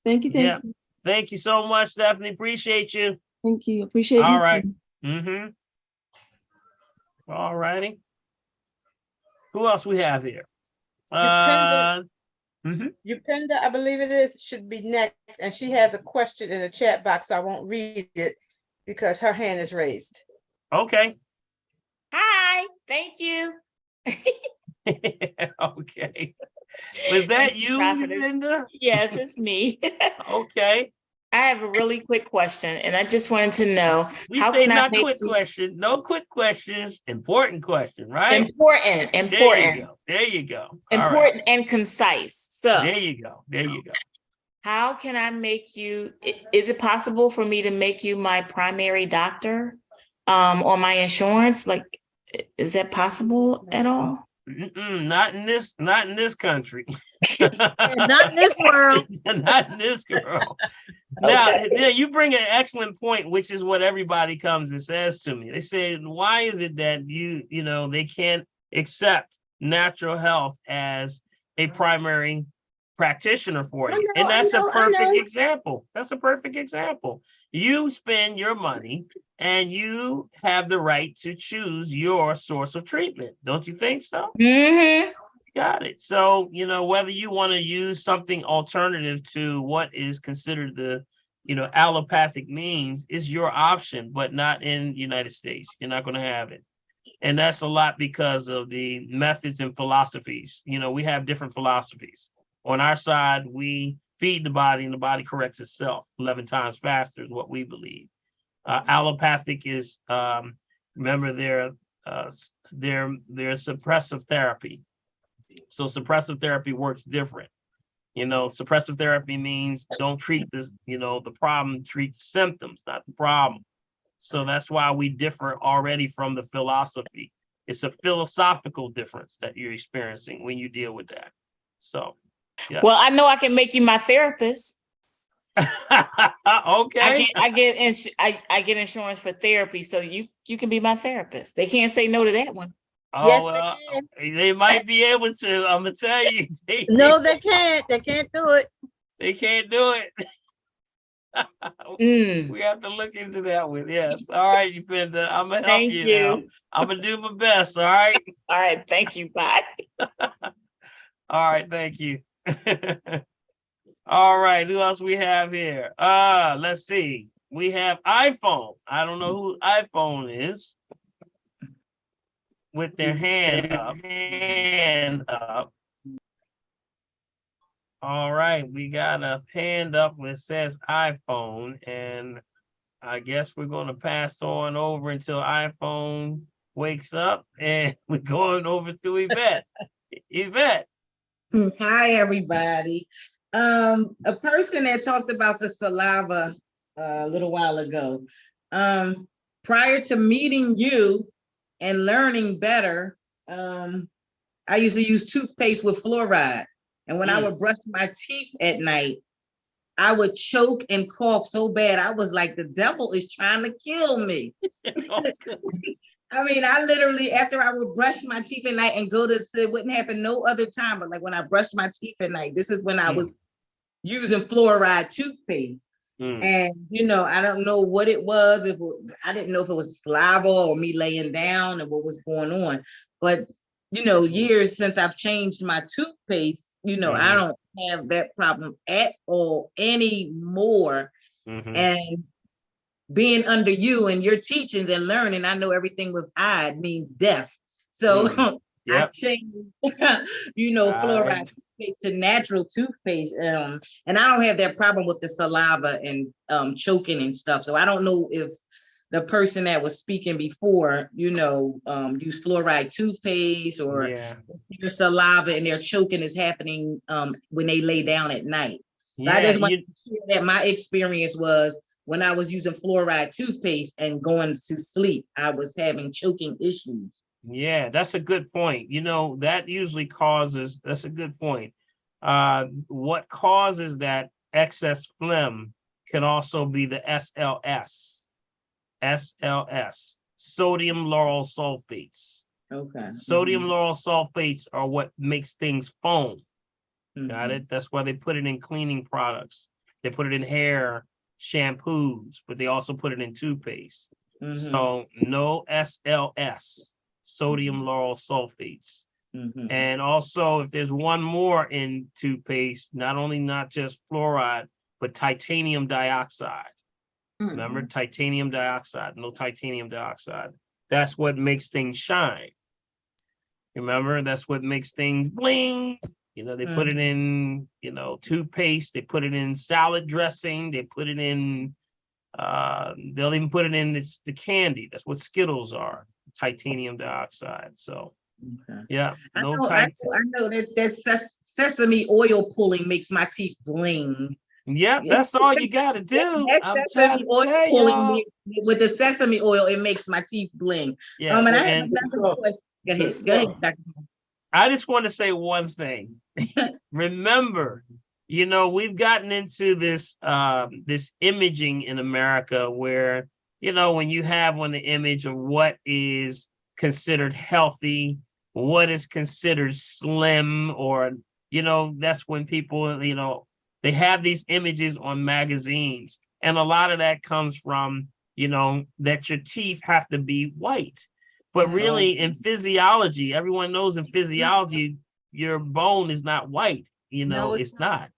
Thank you. Yeah. Thank you so much, Stephanie. Appreciate you. Thank you. Appreciate you. All right. Mm-hmm. All righty. Who else we have here? Upenda, I believe it is, should be next, and she has a question in the chat box. So I won't read it because her hand is raised. Okay. Hi, thank you. Okay. Was that you, Linda? Yes, it's me. Okay. I have a really quick question, and I just wanted to know We how say can I not make quick question, no quick questions, important question, right? important. There you go. All Important right. and concise. So there you go. how can I make you, is it possible for me to make you my primary doctor on my insurance? Like, is that possible at all? Not in this country. Not in this world. Not in this world. Now, yeah, you bring an excellent point, which is what everybody comes and says to me. They say, why is it that they can't accept natural health as a primary practitioner for you? And that's a perfect example. That's a perfect example. You spend your money and you have the right to choose your source of treatment. Don't you think so? Mm-hmm. Got it. So, whether you want to use something alternative to what is considered the, allopathic means is your option, but not in the United States. You're not going to have it. And that's a lot because of the methods and philosophies. We have different philosophies. On our side, we feed the body and the body corrects itself 11 times faster is what we believe. Allopathic is, remember, they're suppressive therapy. So suppressive therapy works different. Suppressive therapy means don't treat this, the problem, treat the symptoms, not the problem. So that's why we differ already from the philosophy. It's a philosophical difference that you're experiencing when you deal with that. So, yeah. Well, I know I can make you my therapist. Okay. I get insurance for therapy, so you can be my therapist. They can't say no to that one. Oh, Yes, they might be able to. I'm gonna tell you. No, they can't. They can't do it. They can't do it. We have to look into that one. Yes. All right, Upenda. I'm gonna help you now. I'm gonna do my best. All right. All right. Thank you. Bye. All right. Thank you. All right. Who else we have here? Let's see. We have iPhone. I don't know who iPhone is. With their hand up. All right, we got a hand up that says iPhone, and I guess we're going to pass on over until iPhone wakes up, and we're going over to Yvette. Yvette. Hi, everybody. A person that talked about the saliva a little while ago. Prior to meeting you and learning better, I used to use toothpaste with fluoride. And when I would brush my teeth at night, I would choke and cough so bad. I was like, the devil is trying to kill me. I mean, I literally, after I would brush my teeth at night and go to sleep, it wouldn't happen no other time, but like when I brushed my teeth at night, this is when I was using fluoride toothpaste. And, I don't know what it was. I didn't know if it was saliva or me laying down and what was going on. But, years since I've changed my toothpaste, I don't have that problem at all anymore. And being under you and your teachings and learning, I know everything with I means death. So I changed, fluoride toothpaste to natural toothpaste. And I don't have that problem with the saliva and choking and stuff. So I don't know if the person that was speaking before, used fluoride toothpaste or their saliva and their choking is happening when they lay down at night. So I just want to share that my experience was when I was using fluoride toothpaste and going to sleep, I was having choking issues. Yeah, that's a good point. That usually causes, that's a good point. What causes that excess phlegm can also be the SLS. SLS, sodium lauryl sulfates. Okay. Sodium lauryl sulfates are what makes things foam. Got it? That's why they put it in cleaning products. They put it in hair shampoos, but they also put it in toothpaste. So no SLS, sodium lauryl sulfates. And also, if there's one more in toothpaste, not just fluoride, but titanium dioxide. Remember, titanium dioxide, no titanium dioxide. That's what makes things shine. Remember, that's what makes things bling. You know, they put it in, you know, toothpaste, they put it in salad dressing, they put it in, they'll even put it in the candy. That's what Skittles are, titanium dioxide. So, yeah, I know that sesame oil pulling makes my teeth bling. Yeah, that's all you got to do. I'm trying to tell y'all. With the sesame oil, it makes my teeth bling. Yeah, and I have another question. Go ahead, Dr. I just want to say one thing. Remember, you know, we've gotten into this this imaging in America where, you know, when you have the image of what is considered healthy, what is considered slim, or, you know, that's when people, you know, they have these images on magazines. And a lot of that comes from, you know, that your teeth have to be white. But really, in physiology, everyone knows in physiology, your bone is not white. You know, No, it's not.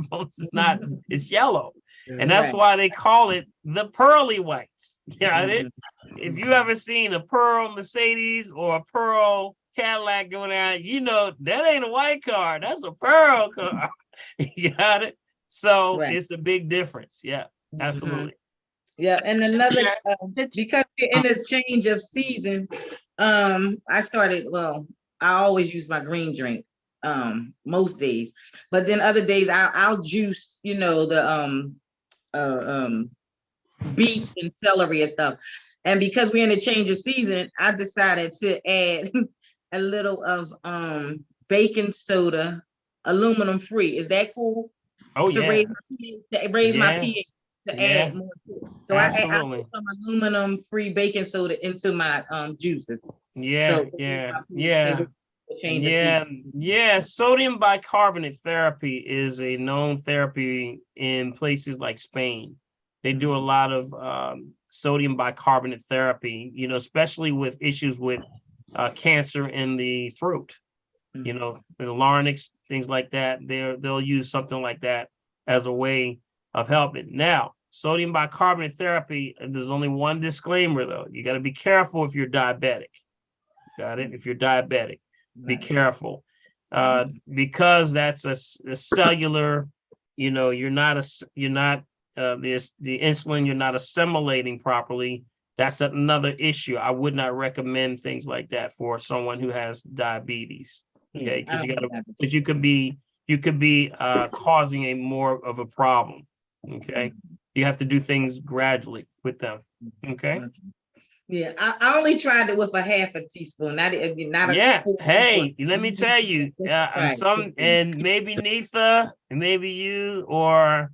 Bones is not. It's yellow, and that's why they call it the pearly whites. Got it? If you ever seen a pearl Mercedes or a pearl Cadillac going out, you know that ain't a white car. That's a pearl car. You got it? So it's a big difference. Yeah, absolutely. Yeah, and another because we're in a change of season, I started, well, I always use my green drink most days, but then other days I'll juice, you know, the beets and celery and stuff. And because we're in a change of season, I decided to add a little of baking soda, aluminum free. Is that cool? Oh, to yeah. raise my pH. To add more to it. So I put some aluminum free baking soda into my juices. Sodium bicarbonate therapy is a known therapy in places like Spain. They do a lot of sodium bicarbonate therapy, you know, especially with issues with cancer in the throat, you know, the larynx, things like that. They'll use something like that as a way of helping. Now, sodium bicarbonate therapy, there's only one disclaimer though. You got to be careful if you're diabetic. Got it? If you're diabetic, be careful. Because that's a cellular, you know, the insulin, you're not assimilating properly. That's another issue. I would not recommend things like that for someone who has diabetes. Okay, because you could be causing a more of a problem. Okay, you have to do things gradually with them. Okay. Yeah, I only tried it with a half a teaspoon. Not a full hey, let me tell you, and maybe Neetha, and maybe you, or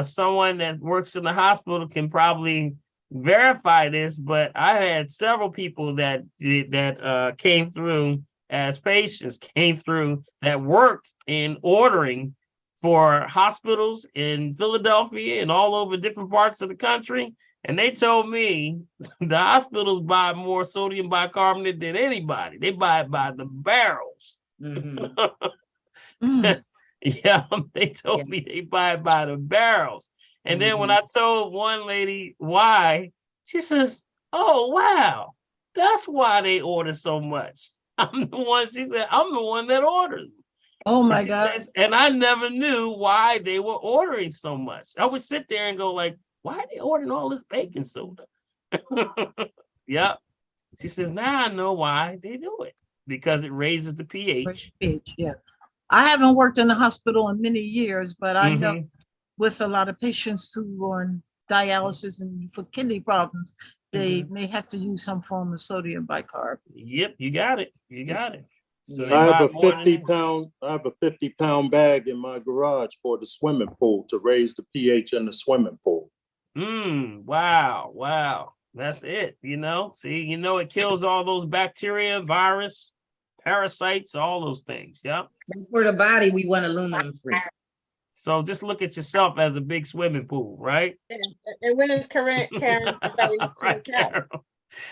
someone that works in the hospital can probably verify this. But I had several people that came through as patients, that worked in ordering for hospitals in Philadelphia and all over different parts of the country. And they told me the hospitals buy more sodium bicarbonate than anybody. They buy it by the barrels. Yeah, they told me they buy it by the barrels. And then when I told one lady why, she says, "Oh, wow, that's why they order so much." She said, I'm the one that orders. Oh my God. And I never knew why they were ordering so much. I would sit there and go like, why are they ordering all this baking soda? Yep. She says, now I know why they do it, because it raises the pH. Yeah. I haven't worked in the hospital in many years, but I know with a lot of patients who are on dialysis and for kidney problems, they may have to use some form of sodium bicarb. Yep, you got it. You got it. So I have a 50-pound bag in my garage for the swimming pool to raise the pH in the swimming pool. Wow. Wow. That's it. See, it kills all those bacteria, virus, parasites, all those things. Yep. For the body, we want aluminum free. So just look at yourself as a big swimming pool, right? And when is Karen inviting us to his house?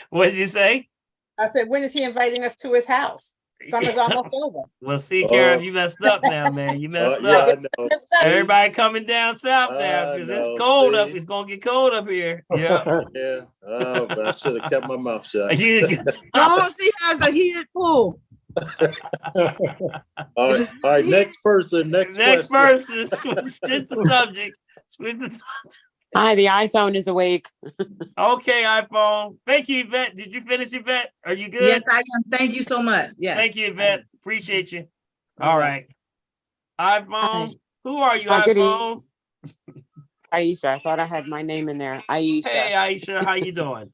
What did you say? I said, when is he inviting us to his house? Summer's almost over. Well, see, Karen, you messed up now, man. You messed yeah, I up. know. Everybody coming down south now because it's cold up. It's gonna get cold up here. Yeah. Yeah. Oh, but I should have kept my mouth shut. Almost he has a heated pool. All right. Next person. Next person. Switch the subject. Switch the subject. Hi, the iPhone is awake. Okay, iPhone. Thank you, Yvette. Did you finish, Yvette? Are you good? Yes, I am. Thank you so much. Yes. Thank you, Yvette. Appreciate you. All right. iPhone. Who are you, Good iPhone? Aisha. I thought I had my name in there. Aisha. Hey, Aisha. How you doing?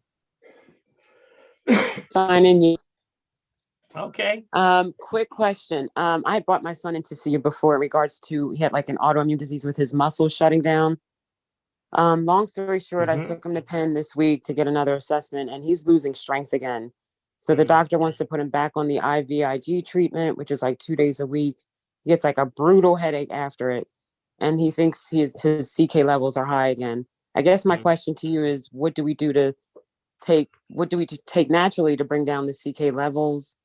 Fine, and you? Okay. Quick question. I brought my son in to see you before in regards to, he had like an autoimmune disease with his muscles shutting down. Long story short, I took him to Penn this week to get another assessment and he's losing strength again. So the doctor wants to put him back on the IVIG treatment, which is like 2 days a week. He gets like a brutal headache after it. And he thinks his CK levels are high again. I guess my question to you is, what do we take naturally to bring down the CK levels?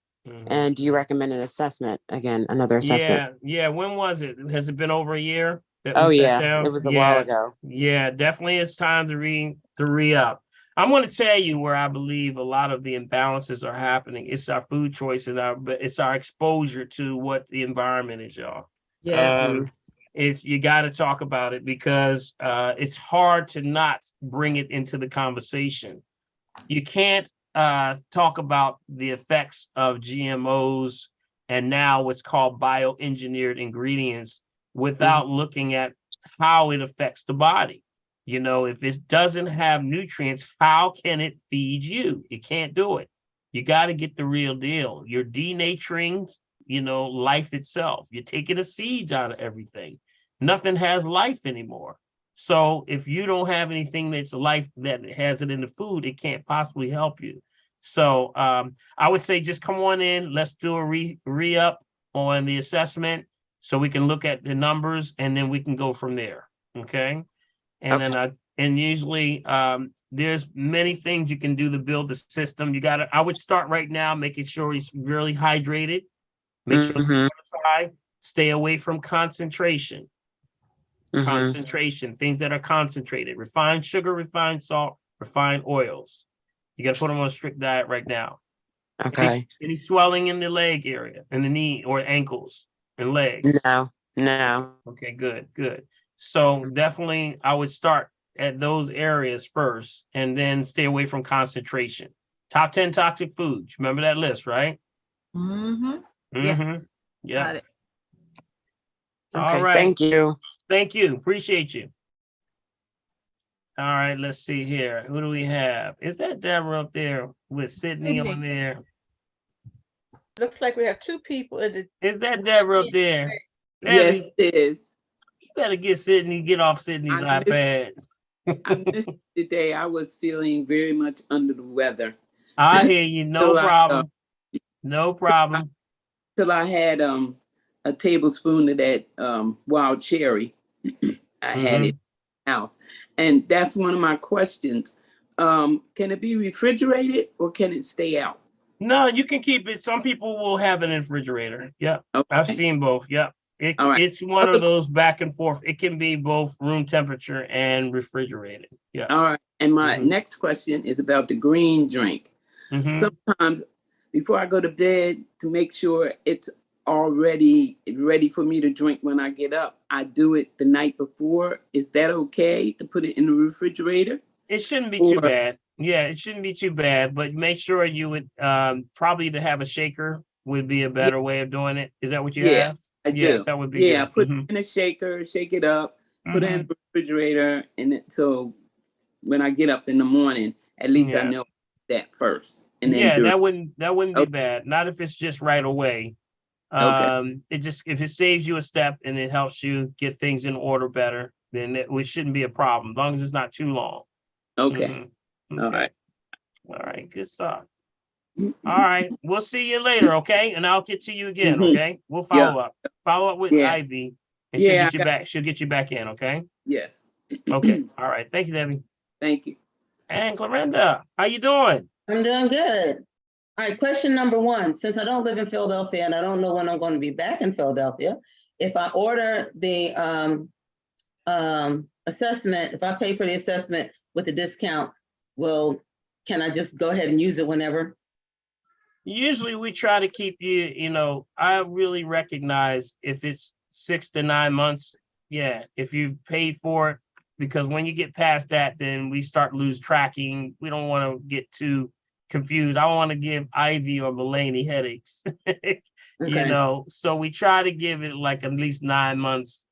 And do you recommend an assessment again, another assessment? Yeah. When was it? Has it been over a year? Oh yeah, it was a while ago. Yeah, definitely it's time to re-up. I'm going to tell you where I believe a lot of the imbalances are happening. It's our food choices, it's our exposure to what the environment is, y'all. Yeah. You got to talk about it because it's hard to not bring it into the conversation. You can't talk about the effects of GMOs and now what's called bioengineered ingredients without looking at how it affects the body. If it doesn't have nutrients, how can it feed you? It can't do it. You got to get the real deal. You're denaturing, life itself. You're taking the seeds out of everything. Nothing has life anymore. So if you don't have anything that's life that has it in the food, it can't possibly help you. So I would say just come on in. Let's do a re-up on the assessment so we can look at the numbers and then we can go from there. Okay. And usually there's many things you can do to build the system. I would start right now, making sure he's really hydrated. Make sure he's high. Stay away from concentration. Concentration, things that are concentrated, refined sugar, refined salt, refined oils. You got to put them on a strict diet right now. Okay. Any swelling in the leg area, in the knee or ankles and legs? No. Okay, good. So definitely I would start at those areas first and then stay away from concentration. Top 10 toxic foods. Remember that list, right? Yeah. Yeah. Got it. All right. Thank you. Thank you. Appreciate you. All right, let's see here. Who do we have? Is that Deborah up there with Sydney on there? Looks like we have two people in the. Is that Deborah up there? Yes, it is. You better get off Sydney's iPad. I missed you today. I was feeling very much under the weather. I hear you. No problem. No problem. Till I had a tablespoon of that wild cherry. I had it in the house. And that's one of my questions. Can it be refrigerated or can it stay out? No, you can keep it. Some people will have it in the refrigerator. Yep. Okay. I've seen both. Yep. It's one of those back and forth. It can be both room temperature and refrigerated. Yeah. All right. And my next question is about the green drink. Sometimes before I go to bed, to make sure it's already ready for me to drink when I get up, I do it the night before. Is that okay to put it in the refrigerator? It shouldn't be too bad. Yeah, it shouldn't be too bad, but make sure you would probably to have a shaker would be a better way of doing it. Is that what you have? I do. That would be good. Put it in a shaker, shake it up, put it in the refrigerator, and so when I get up in the morning, at least I know that first. And then that wouldn't be bad. Not if it's just right away. It just if it saves you a step and it helps you get things in order better, then it shouldn't be a problem, as long as it's not too long. Okay. Mhm. All Okay. right. All right, good stuff. All right, we'll see you later, okay? And I'll get to you again, okay? We'll follow up. Follow up with Yeah. Ivy, and she'll Yeah, get you back. She'll get you back in, okay? Yes. Okay. All right. Thank you, Debbie. Thank you. And Clarinda, how you doing? I'm doing good. All right, question number one. Since I don't live in Philadelphia and I don't know when I'm going to be back in Philadelphia, if I order the assessment, if I pay for the assessment with the discount, can I just go ahead and use it whenever? Usually we try to keep you, I really recognize if it's 6 to 9 months, yeah, if you pay for it, because when you get past that, then we start lose tracking. We don't want to get too confused. I don't want to give Ivy or Mulaney headaches, so we try to give it like at least 9 months,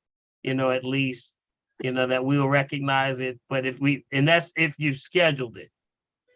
at least, that we'll recognize it. But that's if you've scheduled it.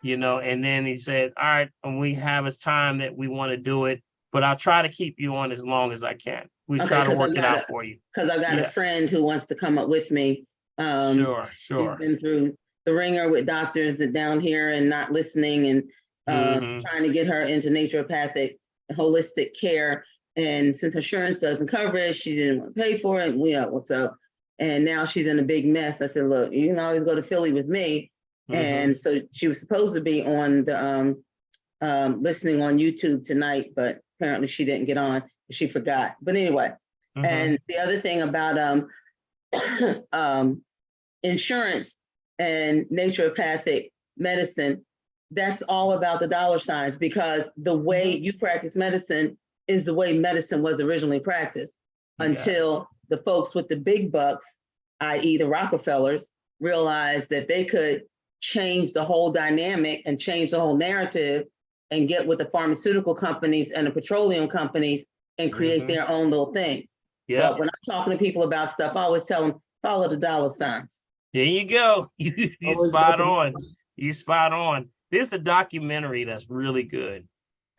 And then he said, all right, and we have a time that we want to do it, but I'll try to keep you on as long as I can. We try to work it out for you. Because I got a friend who wants to come up with me. Sure. She's been through the ringer with doctors that down here and not listening and trying to get her into naturopathic, holistic care. And since insurance doesn't cover it, she didn't want to pay for it. What's up? And now she's in a big mess. I said, look, you can always go to Philly with me. And so she was supposed to be on the listening on YouTube tonight, but apparently she didn't get on. She forgot. But anyway, and the other thing about insurance and naturopathic medicine, that's all about the dollar signs, because the way you practice medicine is the way medicine was originally practiced until the folks with the big bucks, i.e. the Rockefellers, realized that they could change the whole dynamic and change the whole narrative and get with the pharmaceutical companies and the petroleum companies and create their own little thing. So when I'm talking to people about stuff, I always tell them, follow the dollar signs. There you go. You spot on. You spot on. There's a documentary that's really good.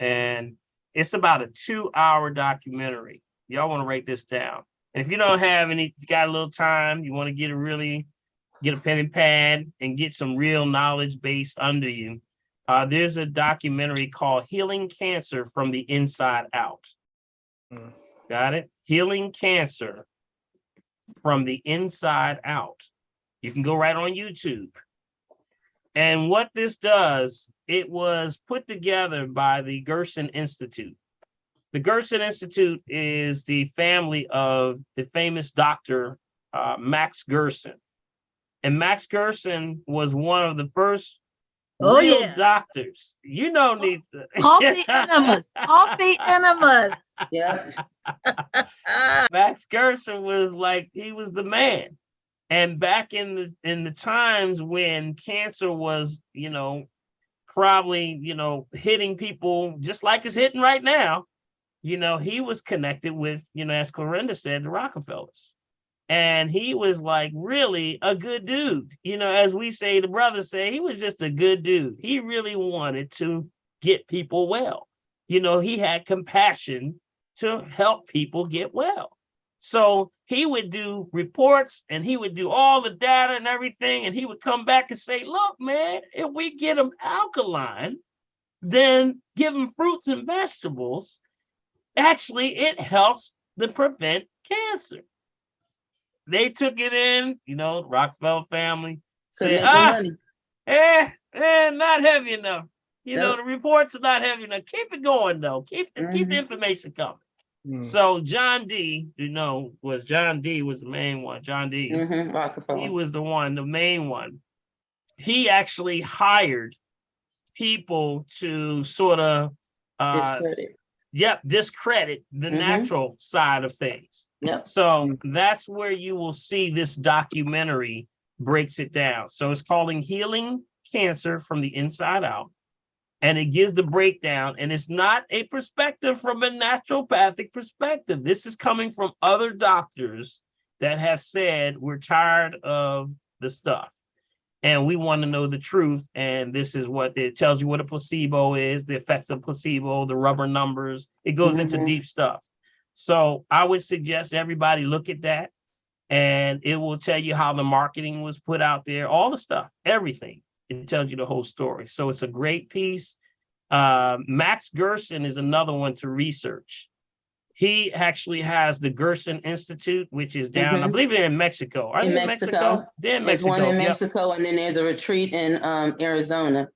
And it's about a 2-hour documentary. Y'all want to write this down. And if you don't have got a little time, you want to get a pen and pad and get some real knowledge base under you. There's a documentary called Healing Cancer from the Inside Out. Got it? Healing Cancer from the Inside Out. You can go right on YouTube. And what this does, it was put together by the Gerson Institute. The Gerson Institute is the family of the famous doctor, Max Gerson. And Max Gerson was one of the first doctors. Coffee enemas. Coffee enemas. Yeah. Max Gerson was he was the man. And back in the times when cancer was, probably, hitting people just like it's hitting right now, he was connected with, as Clarinda said, the Rockefellers. And he was really a good dude. As we say, the brothers say, he was just a good dude. He really wanted to get people well. He had compassion to help people get well. So he would do reports and he would do all the data and everything. And he would come back and say, look, man, if we get them alkaline, then give them fruits and vegetables. Actually, it helps to prevent cancer. They took it in, the Rockefeller family said, not heavy enough. The reports are not heavy enough. Keep it going though. Keep the information coming. So John D, was the main one. John D. He was the main one. He actually hired people to sort of discredit the natural side of things. So that's where you will see this documentary breaks it down. So it's called Healing Cancer from the Inside Out. And it gives the breakdown. And it's not a perspective from a naturopathic perspective. This is coming from other doctors that have said, we're tired of the stuff. And we want to know the truth. And this is what it tells you what a placebo is, the effects of placebo, the rubber numbers. It goes into deep stuff. So I would suggest everybody look at that. and it will tell you how the marketing was put out there, all the stuff, everything. It tells you the whole story. So it's a great piece. Max Gerson is another one to research. He actually has the Gerson Institute, which is down, I believe they're in Mexico. Are they in Mexico? They're in Mexico. There's one in Mexico, and then there's a retreat in Arizona.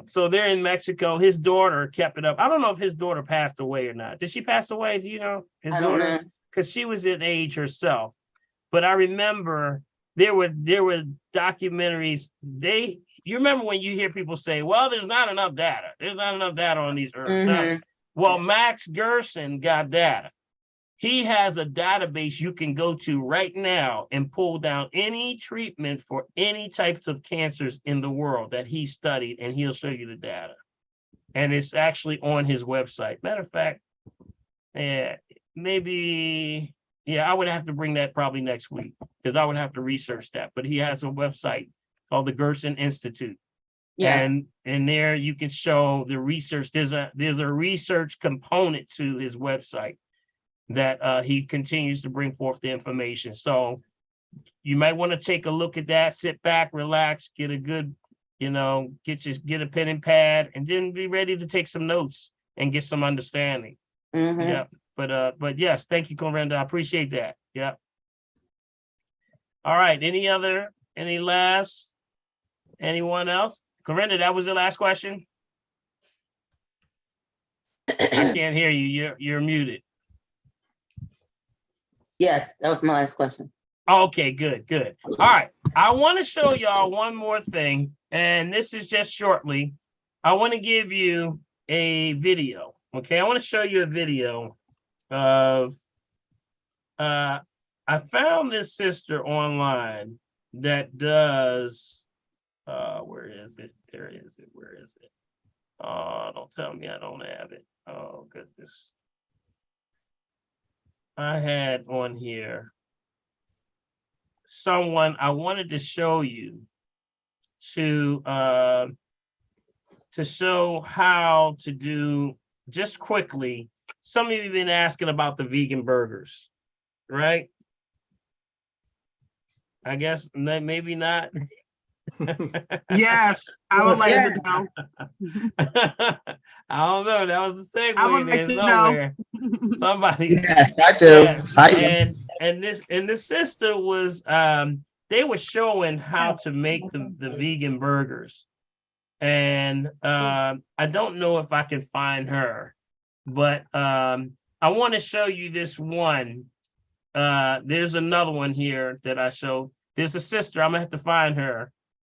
So they're in Mexico. His daughter kept it up. I don't know if his daughter passed away or not. Did she pass away? Do you know? His I don't daughter? know. Because she was in age herself. But I remember there were documentaries. You remember when you hear people say, well, there's not enough data. There's not enough data on these earths. Well, Max Gerson got data. He has a database you can go to right now and pull down any treatment for any types of cancers in the world that he studied, and he'll show you the data. And it's actually on his website. Matter of fact, I would have to bring that probably next week because I would have to research that. But he has a website called the Gerson Institute. Yeah. And there you can show the research. There's a research component to his website that he continues to bring forth the information. So you might want to take a look at that, sit back, relax, get a good, get a pen and pad, and then be ready to take some notes and get some understanding. Yeah. But yes, thank you, Corinda. I appreciate that. Yeah. All right. Anyone else? Corinda, that was the last question. I can't hear you. You're muted. Yes, that was my last question. Okay, good. All right. I want to show y'all one more thing, and this is just shortly. I want to give you a video. Okay, I want to show you a video of I found this sister online that does where is it? Where is it? Oh, don't tell me I don't have it. Oh, goodness. I had on here someone I wanted to show you to show how to do, just quickly. Some of you have been asking about the vegan burgers, right? I guess maybe not. Yes, I would like to know. I don't know. That was a segue. I would like to know. Somebody. Yes, I do. And this sister was they were showing how to make the vegan burgers. And I don't know if I can find her, but I want to show you this one. There's another one here that I showed. There's a sister. I'm gonna have to find her.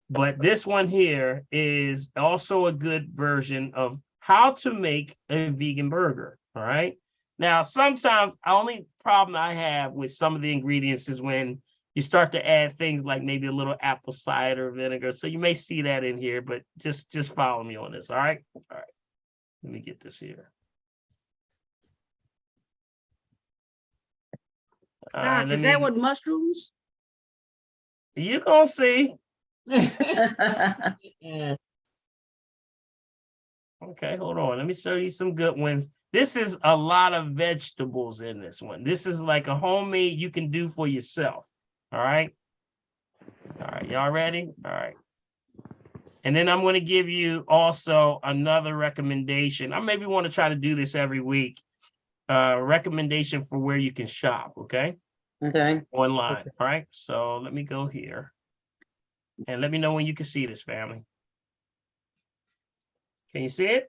But this one here is also a good version of how to make a vegan burger. All right. Now, sometimes the only problem I have with some of the ingredients is when you start to add things like maybe a little apple cider vinegar. So you may see that in here, but just follow me on this. All right. All right. Let me get this here. Doc, is that what mushrooms? You gonna see. Yeah. Okay, hold on. Let me show you some good ones. This is a lot of vegetables in this one. This is like a homemade you can do for yourself. All right. All right, y'all ready? All right. And then I'm going to give you also another recommendation. I maybe want to try to do this every week. Recommendation for where you can shop. Okay. Okay. Online. All right. So let me go here. And let me know when you can see this, family. Can you see it?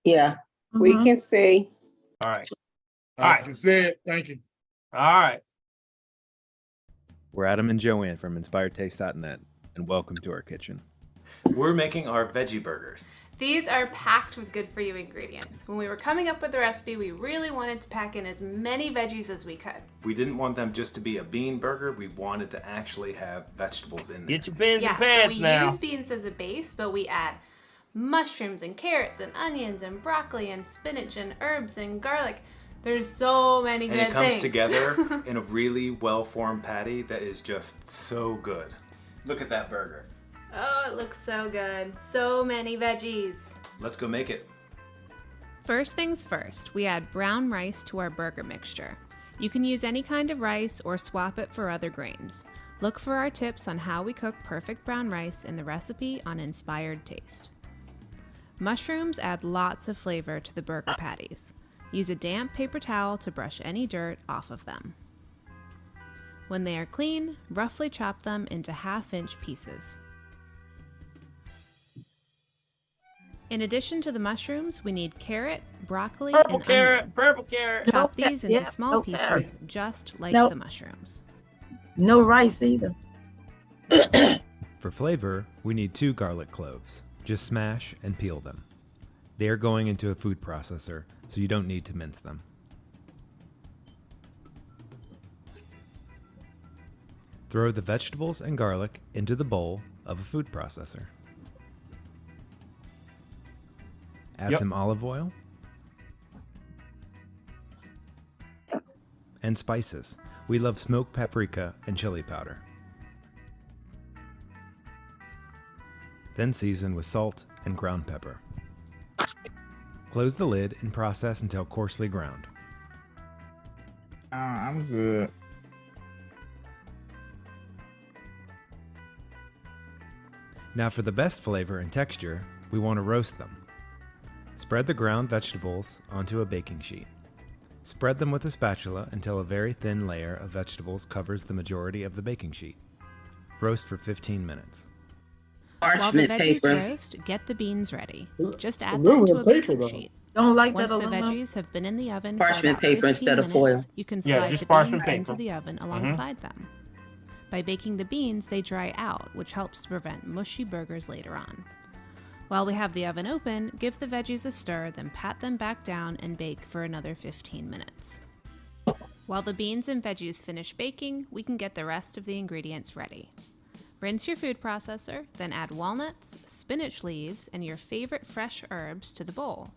Yeah. We can see. All right. I can see it. Thank you. All right. We're Adam and Joanne from InspiredTaste.net, and welcome to our kitchen. We're making our veggie burgers. These are packed with good for you ingredients. When we were coming up with the recipe, we really wanted to pack in as many veggies as we could. We didn't want them just to be a bean burger. We wanted to actually have vegetables in there. Get your beans and So pads we now. use beans as a base, but we add mushrooms and carrots and onions and broccoli and spinach and herbs and garlic. There's so many And good it comes things. together in a really well-formed patty that is just so good. Look at that burger. Oh, it looks so good. So many veggies. Let's go make it. First things first, we add brown rice to our burger mixture. You can use any kind of rice or swap it for other grains. Look for our tips on how we cook perfect brown rice in the recipe on Inspired Taste. Mushrooms add lots of flavor to the burger patties. Use a damp paper towel to brush any dirt off of them. When they are clean, roughly chop them into half-inch pieces. In addition to the mushrooms, we need carrot, broccoli, Purple and carrot, onion. purple carrot. Chop No, these into yeah, small no pieces, carrot. just like Nope. the mushrooms. No rice either. For flavor, we need 2 garlic cloves. Just smash and peel them. They are going into a food processor, so you don't need to mince them. Throw the vegetables and garlic into the bowl of a food processor. Add Yep. some olive oil and spices. We love smoked paprika and chili powder. Then season with salt and ground pepper. Close the lid and process until coarsely ground. I'm good. Now for the best flavor and texture, we want to roast them. Spread the ground vegetables onto a baking sheet. Spread them with a spatula until a very thin layer of vegetables covers the majority of the baking sheet. Roast for 15 minutes. While the Parchment veggies paper. roast, get the beans ready. Just add them Aluminum to a paper, baking though. sheet. Don't like Once that the aluminum. veggies have been in the oven Parchment for about paper 15 instead of minutes, foil. you can Yeah, slide just the parchment beans into paper. the oven alongside them. By baking the beans, they dry out, which helps to prevent mushy burgers later on. While we have the oven open, give the veggies a stir, then pat them back down and bake for another 15 minutes. While the beans and veggies finish baking, we can get the rest of the ingredients ready. Rinse your food processor, then add walnuts, spinach leaves, and your favorite fresh herbs to the bowl.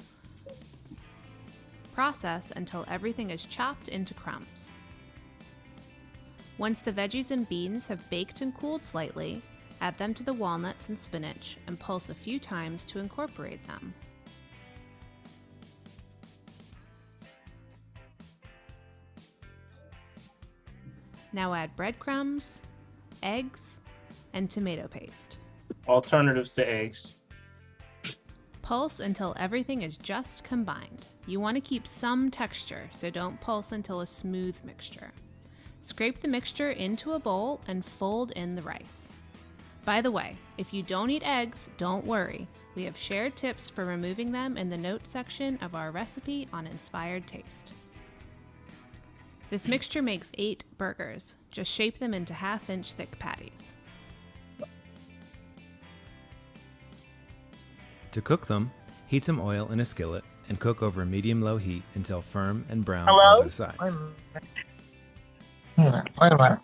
Process until everything is chopped into crumbs. Once the veggies and beans have baked and cooled slightly, add them to the walnuts and spinach and pulse a few times to incorporate them. Now add breadcrumbs, eggs, and tomato paste. Alternatives to eggs. Pulse until everything is just combined. You want to keep some texture, so don't pulse until a smooth mixture. Scrape the mixture into a bowl and fold in the rice. By the way, if you don't eat eggs, don't worry. We have shared tips for removing them in the notes section of our recipe on Inspired Taste. This mixture makes 8 burgers. Just shape them into half-inch thick patties. To cook them, heat some oil in a skillet and cook over medium-low heat until firm and brown Hello? on both sides. Wait a minute.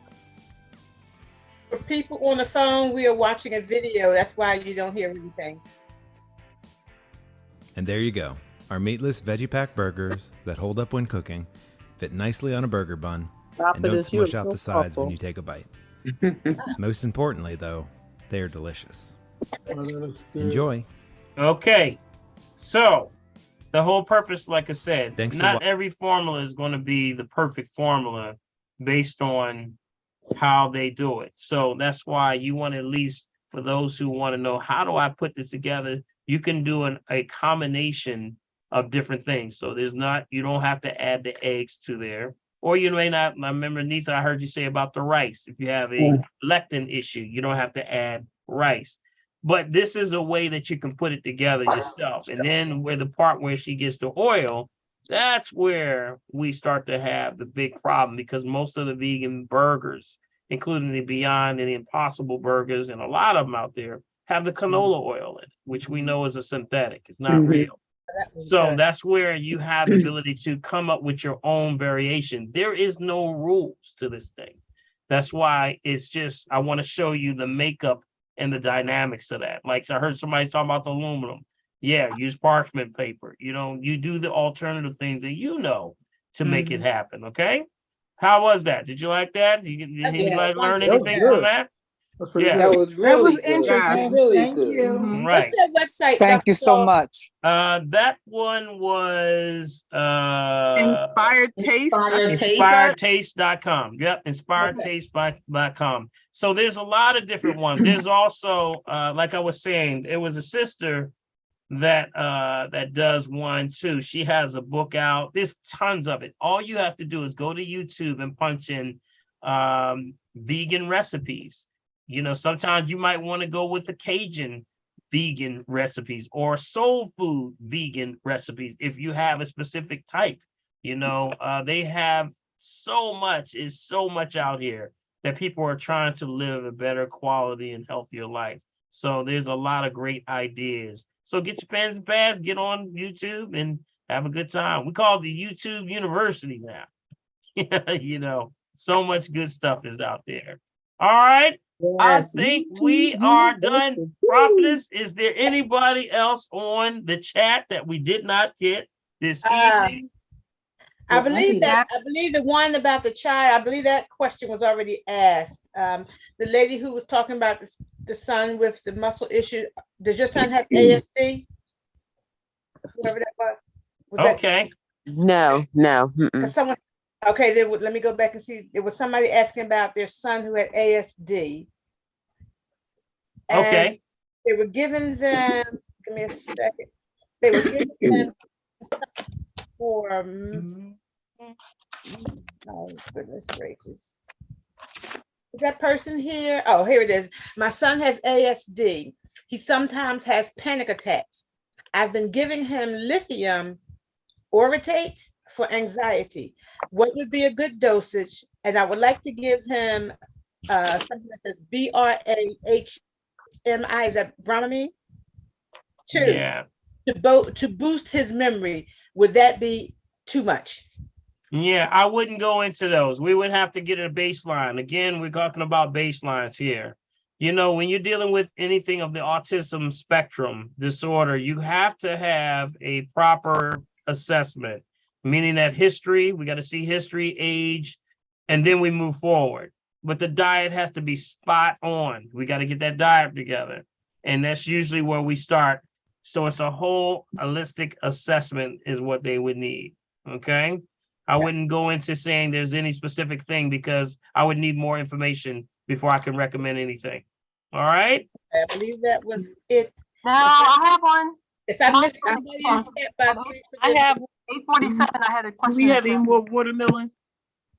For people on the phone, we are watching a video. That's why you don't hear anything. And there you go. Our meatless veggie pack burgers that hold up when cooking, fit nicely on a burger bun, Stop and it, don't it's you, smush out so the sides when awful. you take a bite. Most importantly, though, they are delicious. Enjoy. Okay, so the whole purpose, like I said, Thanks for not wa- every formula is going to be the perfect formula based on how they do it. So that's why you want to, at least for those who want to know, how do I put this together? You can do a combination of different things. So you don't have to add the eggs to there. Or you may not. I remember, Nitha, I heard you say about the rice. If you have a lectin issue, you don't have to add rice. But this is a way that you can put it together yourself. And then where the part where she gets the oil, that's where we start to have the big problem, because most of the vegan burgers, including the Beyond and the Impossible burgers, and a lot of them out there, have the canola oil in it, which we know is a synthetic. It's not real. So that's where you have the ability to come up with your own variation. There is no rules to this thing. That's why it's just, I want to show you the makeup and the dynamics of that. Like, I heard somebody talking about the aluminum. Yeah, use parchment paper. You do the alternative things that to make it happen. Okay. How was that? Did you like that? Did anybody learn anything from that? That's pretty Yeah. good. That was That really was good. interesting. Really Thank good. you. Right. What's that website? Thank you Dr. so Paul? much. That one was Inspired Taste. inspiredtaste.com. Yep, inspiredtaste.com. So there's a lot of different ones. There's also like I was saying, there was a sister that does one too. She has a book out. There's tons of it. All you have to do is go to YouTube and punch in vegan recipes. You know, sometimes you might want to go with the Cajun vegan recipes or soul food vegan recipes if you have a specific type. You know, they have so much out here that people are trying to live a better quality and healthier life. So there's a lot of great ideas. So get your pens and pads, get on YouTube and have a good time. We call it the YouTube University now. You know, so much good stuff is out there. All right. I think we are done. Prophetess, is there anybody else on the chat that we did not get this evening? I believe the one about the child, I believe that question was already asked. The lady who was talking about the son with the muscle issue, does your son have ASD? Whoever that was. Okay. No. Because someone, okay, then let me go back and see. There was somebody asking about their son who had ASD. And okay. They were giving them, give me a second. They were giving them for, oh goodness gracious. Is that person here? Oh, here it is. My son has ASD. He sometimes has panic attacks. I've been giving him lithium orotate for anxiety. What would be a good dosage? And I would like to give him something that says BRAHMI, is that Dramamine? Yeah. To boost his memory. Would that be too much? Yeah, I wouldn't go into those. We would have to get a baseline. Again, we're talking about baselines here. You know, when you're dealing with anything of the autism spectrum disorder, you have to have a proper assessment, meaning that history, we got to see history, age, and then we move forward. But the diet has to be spot on. We got to get that diet together. And that's usually where we start. So it's a whole holistic assessment is what they would need. Okay. I wouldn't go into saying there's any specific thing because I would need more information before I can recommend anything. All right. I believe that was it. No, I have one. If I missed anybody in the chat box, I have 847. I had a question. Do we have any more watermelon?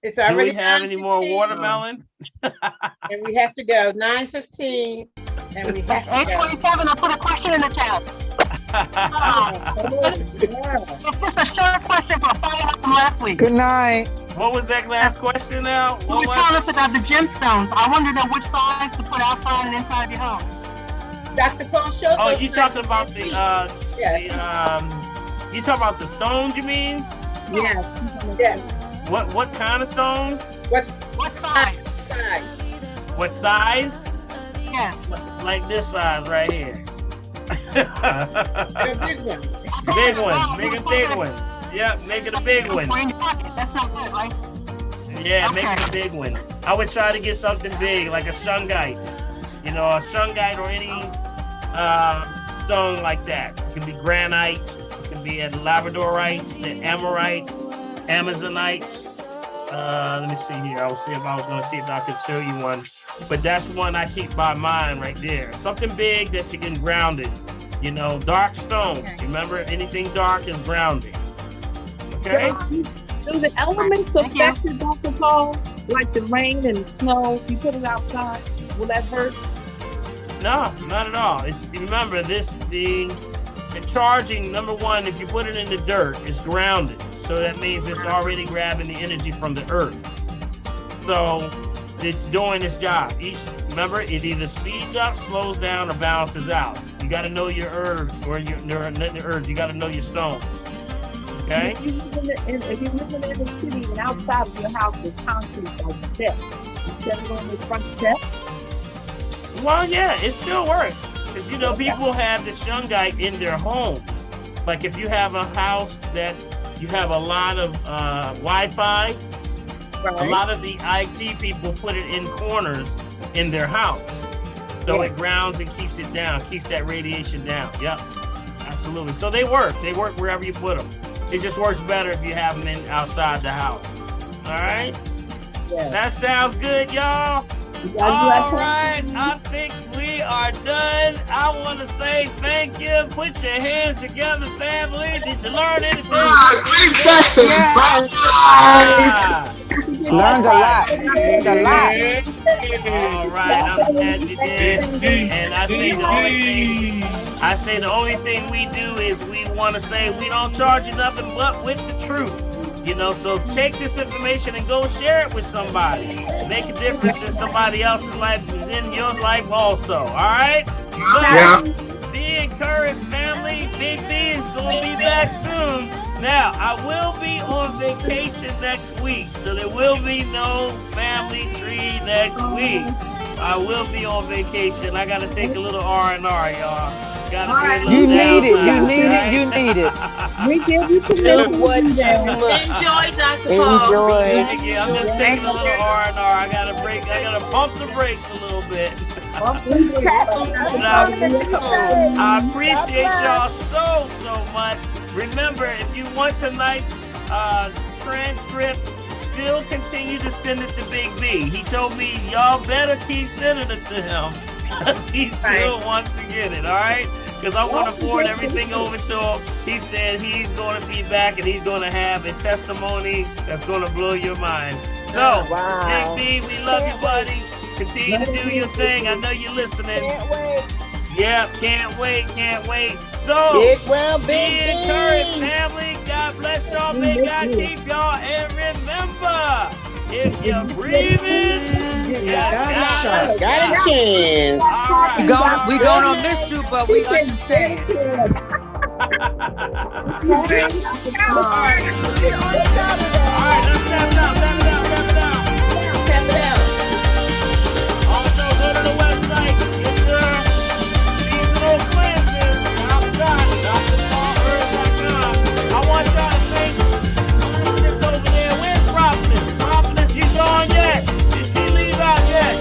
It's Do already we have any more 9:15. watermelon? And we have to go 9:15. And we have to go. 847. I put a question in the chat. It's just a short question for following up from last week. Good night. What was that last question now? You were telling us about the gemstones. I wondered which size to put outside and inside your home. Dr. Paul showed Oh, us you talking about the you talking about the stones, you mean? Yes. Yes. What kind of stones? What size? What size? Yes. Like this size right here. A big one. Big one. Make a big one. Yeah, make it a big one. That's not good, right? Yeah, make it a big one. I would try to get something big, like a shungite. You know, a shungite or any stone like that. It can be granite, it can be a labradorite, the amorite, amazonite. Let me see here. I was going to see if I could show you one. But that's one I keep by mind right there. Something big that you can ground it. You know, dark stones. Remember, anything dark is grounding. Okay? Do the elements affect it, Dr. Paul? Like the rain and the snow, you put it outside, will that hurt? No, not at all. It's remember the charging, number one, if you put it in the dirt, it's grounded. So that means it's already grabbing the energy from the earth. So it's doing its job. Remember, it either speeds up, slows down, or balances out. You got to know your herbs or your herbs. You got to know your stones. Okay. If you live in the city and outside of your house is concrete like steps, instead of on the front steps. Well, yeah, it still works because you know people have the shungite in their homes. Like if you have a house that you have a lot of Wi-Fi. Right. A lot of the IT people put it in corners in their house. So it grounds and keeps it down, keeps that radiation down. Yep, absolutely. So they work wherever you put them. It just works better if you have them outside the house. All right? Yeah. That sounds good, y'all. All right, I think we are done. I want to say thank you. Put your hands together, family. Did you learn anything? Great session. Learned a lot. All right, I'm glad you did. And I say the only thing we do is we want to say we don't charge you nothing but with the truth. You know, so take this information and go share it with somebody. Make a difference in somebody else's life and in your life also. All right? So, be encouraged, family. Big B is going to be back soon. Now, I will be on vacation next week, so there will be no family tree next week. I will be on vacation. I got to take a little R&R, y'all. You need it. We give you permission. Enjoy, Dr. Paul. Thank you. I'm just taking a little R&R. I gotta pump the brakes a little bit. I appreciate y'all so much. Remember, if you want tonight's transcript, still continue to send it to Big B. He told me y'all better keep sending it to him. He still wants to get it, all right? Because I want to forward everything over to him. He said he's going to be back and he's going to have a testimony that's going to blow your mind. So, Big B, we love you, buddy. Continue to do your thing. I know you're listening. Can't wait. Yep, can't wait. So, be encouraged, family. God bless y'all. May God keep y'all. And remember, if you're breathing, you got a chance. Right. We gonna miss you, but we understand. All right, let's step it out. Also, go to the website. Get your seasonal cleanses. Outside, drpaulherb.com. I want y'all to think this over there. Where's Prophetess? Prophetess, you gone yet? Did she leave out yet?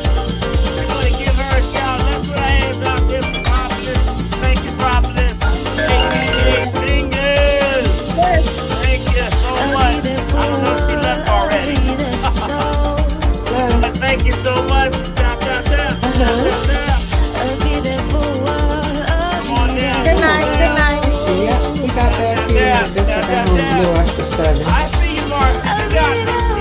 We're going to give her a shout. That's what I am, Dr. Prophetess. Thank you, Prophetess. Thank you so much. I don't know if she left already. But thank you so much. Tap. Come on down. Good night. Yeah, we got that here. This is the blue after 7. I see you, Mark. You got me.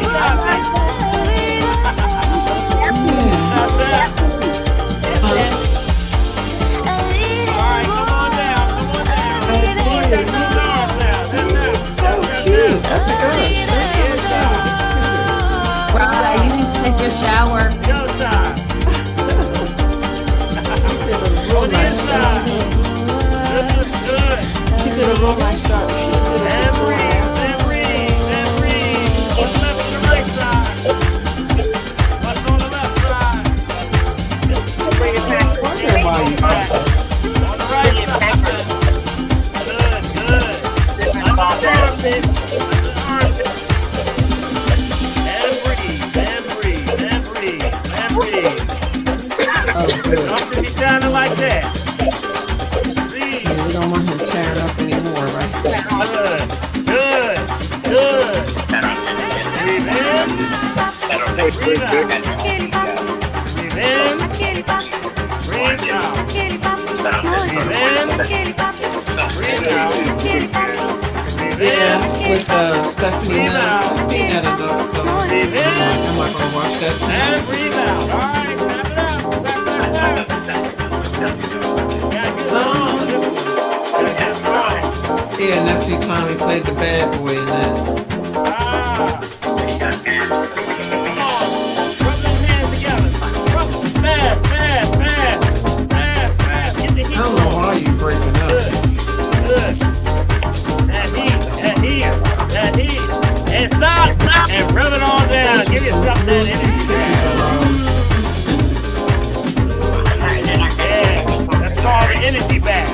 All right, come on down. So cute. That's good. Wow, you need to take your shower. Go time. On the inside. Good. She did a roll like shot. And breathe. On the left and the right side. What's on the left side? Bring it back. On the right side. Good. Understand. And breathe. Don't you be sounding like that. Breathe. We don't want him tearing up anymore, right? Good. Breathe in. Breathe out. Breathe in. Breathe out. Breathe in. Breathe out. Yeah, with Stephanie Mills. I've seen that enough, so I'm not gonna watch that. And breathe out. All right, tap it out. Yeah, Nephew finally played the bad boy in that. Come on. Rub those hands together. Rub them fast. Get the heat. I don't know why you breaking up. Good. That heat. And stop. And rub it all down. Give yourself that energy back. Yeah. That's called the energy back.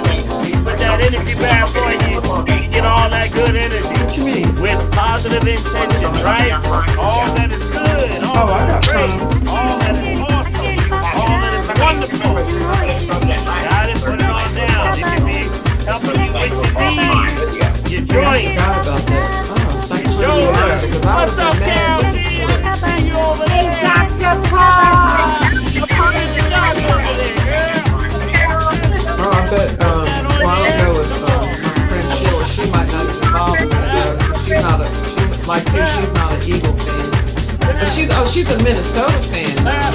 You put that energy back for you get all that good energy. What you mean? With positive intention, right? All that is good. All that is great. All that is awesome. All that is wonderful. she's a Minnesota fan. All right.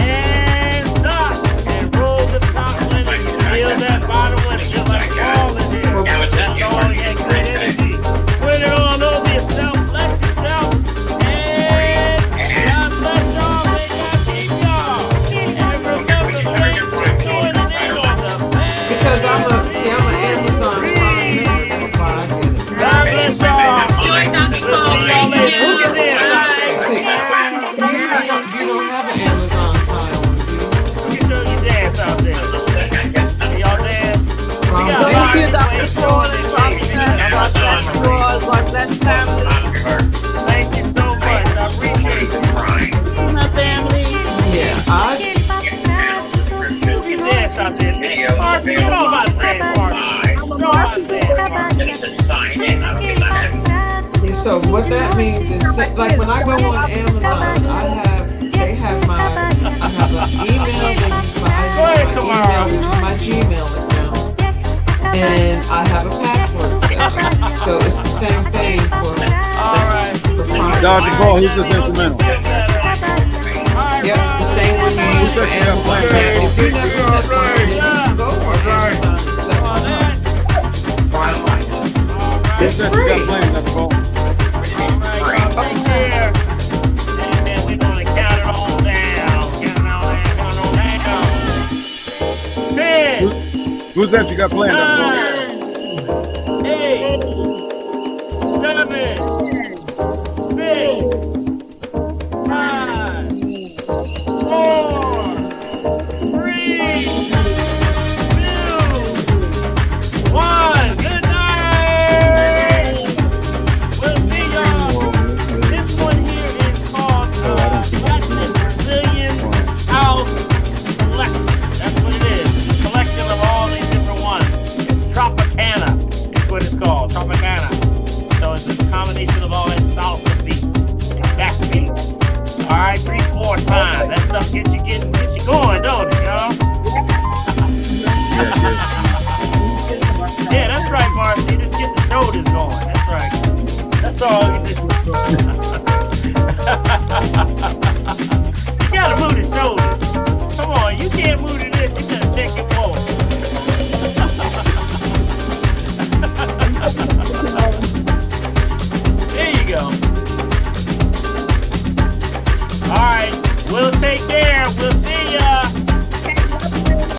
And stop. And roll the top one. Feel that bottom one. Feel like all in here. That's all that good energy. Put it all over yourself. Bless yourself. And God bless y'all. May God keep y'all. And remember, faith is doing it ain't on the man. Because I'm an Amazon Prime member, that's why I get it. God bless y'all. See, you don't have an Amazon Prime. Let me show you dance out there. Y'all dance. Thank you, Dr. Paul. God bless family. Thank you so much. I appreciate you. My family. Yeah, You can dance out there. Marcy, you know about dance, Marcy. You know about dance. So what that means is, like when I go on Amazon, they have an email, they use my email, which is my Gmail account, and I have a password set. So it's the same thing for Prime. Dr. Paul, who's this instrumental? Yep, the same one you use for Amazon. Now, if you never set one, then you can go on Amazon and set one up. It's free. And we're gonna count it all down. Ten. Who's that you got playing? 9, 8, 7, 6, 5, 4, 3, 2, 1. Good night. We'll see y'all. This one here is called Platinum Brazilian House Collection. That's what it is. Collection of all these different ones. It's Tropicana is what it's called. Tropicana. So it's a combination of all that salsa beat and backbeat. All right, 3-4 times. That stuff gets you going, don't it, y'all? Yeah, that's right, Marcy. Just get the shoulders going. That's right. That's all you do. You gotta move the shoulders. Come on, you can't move to this. You gotta check your pulse. There you go. All right, we'll take care. We'll see ya.